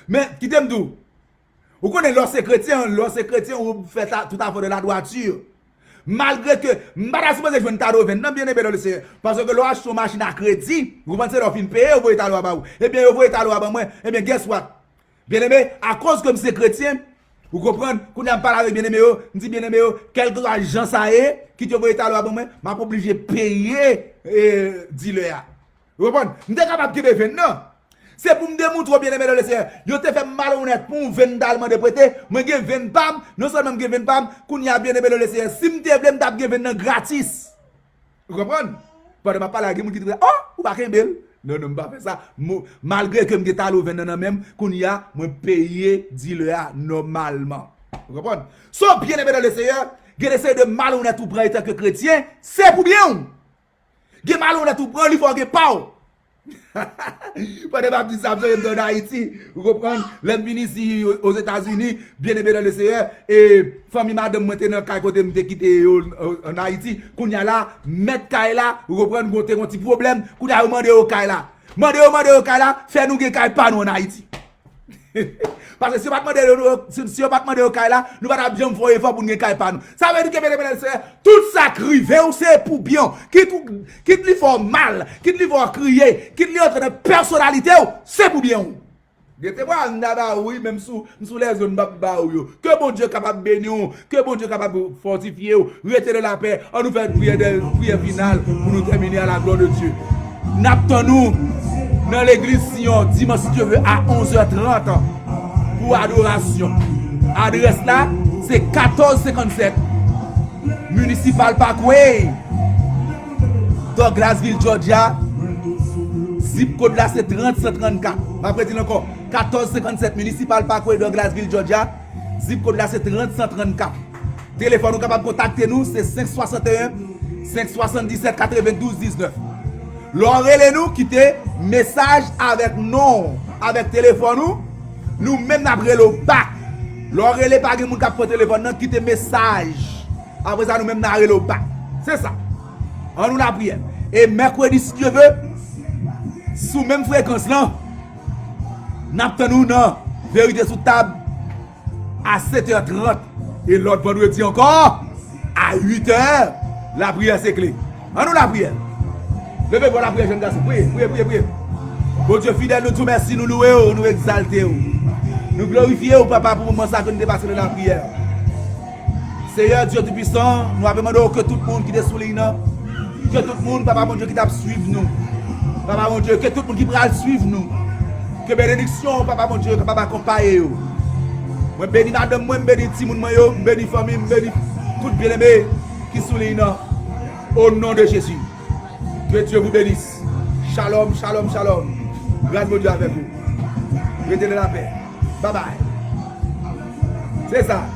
Mais qui t'aime tout? Vous connaissez lorsque chrétien, vous faites tout à fait de la droiture. Malgré que, m'bada supposé jouer une taro 20, non bien aimé le Seigneur. Parce que l'on achète une machine à crédit, vous pensez l'on fin payer, vous voyez talo à vous. Eh bien, vous voyez talo à moi. Eh bien, guess what? Bien aimé, à cause comme c'est chrétien, vous comprenez, quand on parle avec bien aimé, on dit bien aimé, quel que soit gens ça est, qui te voyez talo à moi, m'a pas obligé de payer, dealer. Vous comprenez? M'êtes capable de faire non? C'est pour me démontrer bien aimé le Seigneur. Yo te fait malhonnête pour 20 d'allemand de prêter. Moi j'ai 20 pam, non seulement j'ai 20 pam, qu'on y a bien aimé le Seigneur. Si me te vle m't'a gen 20 gratis. Vous comprenez? Pas de ma parler avec qui dit "Oh, ou pas belle." Non, non, pas faire ça. Malgré que me talo 20 nan même, qu'on y a moi payer dealer normalement. Vous comprenez? So bien aimé le Seigneur, gen essayer de malhonnête ou prendre tant que chrétien, c'est pour bien. Gen malhonnête ou prendre, il faut que pas. Pas de baptiste en Haïti, vous comprenez? L'homme venu ici aux États-Unis, bien aimé dans le Seigneur, et famille madame moi dans le côté me quitté en Haïti, qu'on y a là, mettre caille là, vous comprenez, vous avez un petit problème, qu'on y a demandé au caille là. Demandé au caille là, faire nous caille pas nous en Haïti. Parce que si on ne pas demander au caille là, nous ne pouvons pas bien faire effort pour nous caille pas nous. Ça veut dire que bien aimé dans le Seigneur, tout ça crivé, c'est pour bien. Quitte lui faire mal, quitte lui faire crier, quitte lui entre de personnalité, c'est pour bien. Dites-moi, oui, même sous les zones que bon Dieu capable de bénir, que bon Dieu capable de fortifier, rester de la paix, on nous fait une prière finale pour nous terminer à la gloire de Dieu. N'attendons dans l'église Sion, dimanche si Dieu veut, à 11h30 pour adoration. Adresse là, c'est 1457 Municipal Parkway, Douglasville, Georgia. Zip code là c'est 3034. Après dire encore 1457 Municipal Parkway, Douglasville, Georgia. Zip code là c'est 3034. Téléphone nous capable de contacter nous, c'est 561 577 92 19. L'orelez-nous quitter message avec nom, avec téléphone nous même après le bac. L'orelez pas que moun k'ap prend téléphone non quitter message. Après ça nous même n'arrêter le bac. C'est ça. On nous la prière. Et mercredi si Dieu veut sous même fréquence là, n'attendons non vérité sous table à 7h30 et l'autre vendredi encore à 8h. La prière c'est clé. On nous la prière. Levez pour la prière, jeune garçon. Priez. Bon Dieu fidèle, nous tout merci, nous louons, nous exaltons. Nous glorifions, papa, pour le moment ça que nous dépassons de la prière. Seigneur Dieu Tout-Puissant, nous avons demandé que tout le monde qui est sous les noms, que tout le monde, papa mon Dieu, qui t'a suivi nous. Papa mon Dieu, que tout le monde qui va suivre nous. Que bénédiction, papa mon Dieu, que papa accompagne. Moi bénis madame, moi bénis Timoun, moi bénis famille, bénis tout bien-aimé qui sous les noms. Au nom de Jésus. Que Dieu vous bénisse. Shalom, shalom, shalom. Grâce à Dieu avec vous. Mettez de la paix. Bye bye. C'est ça.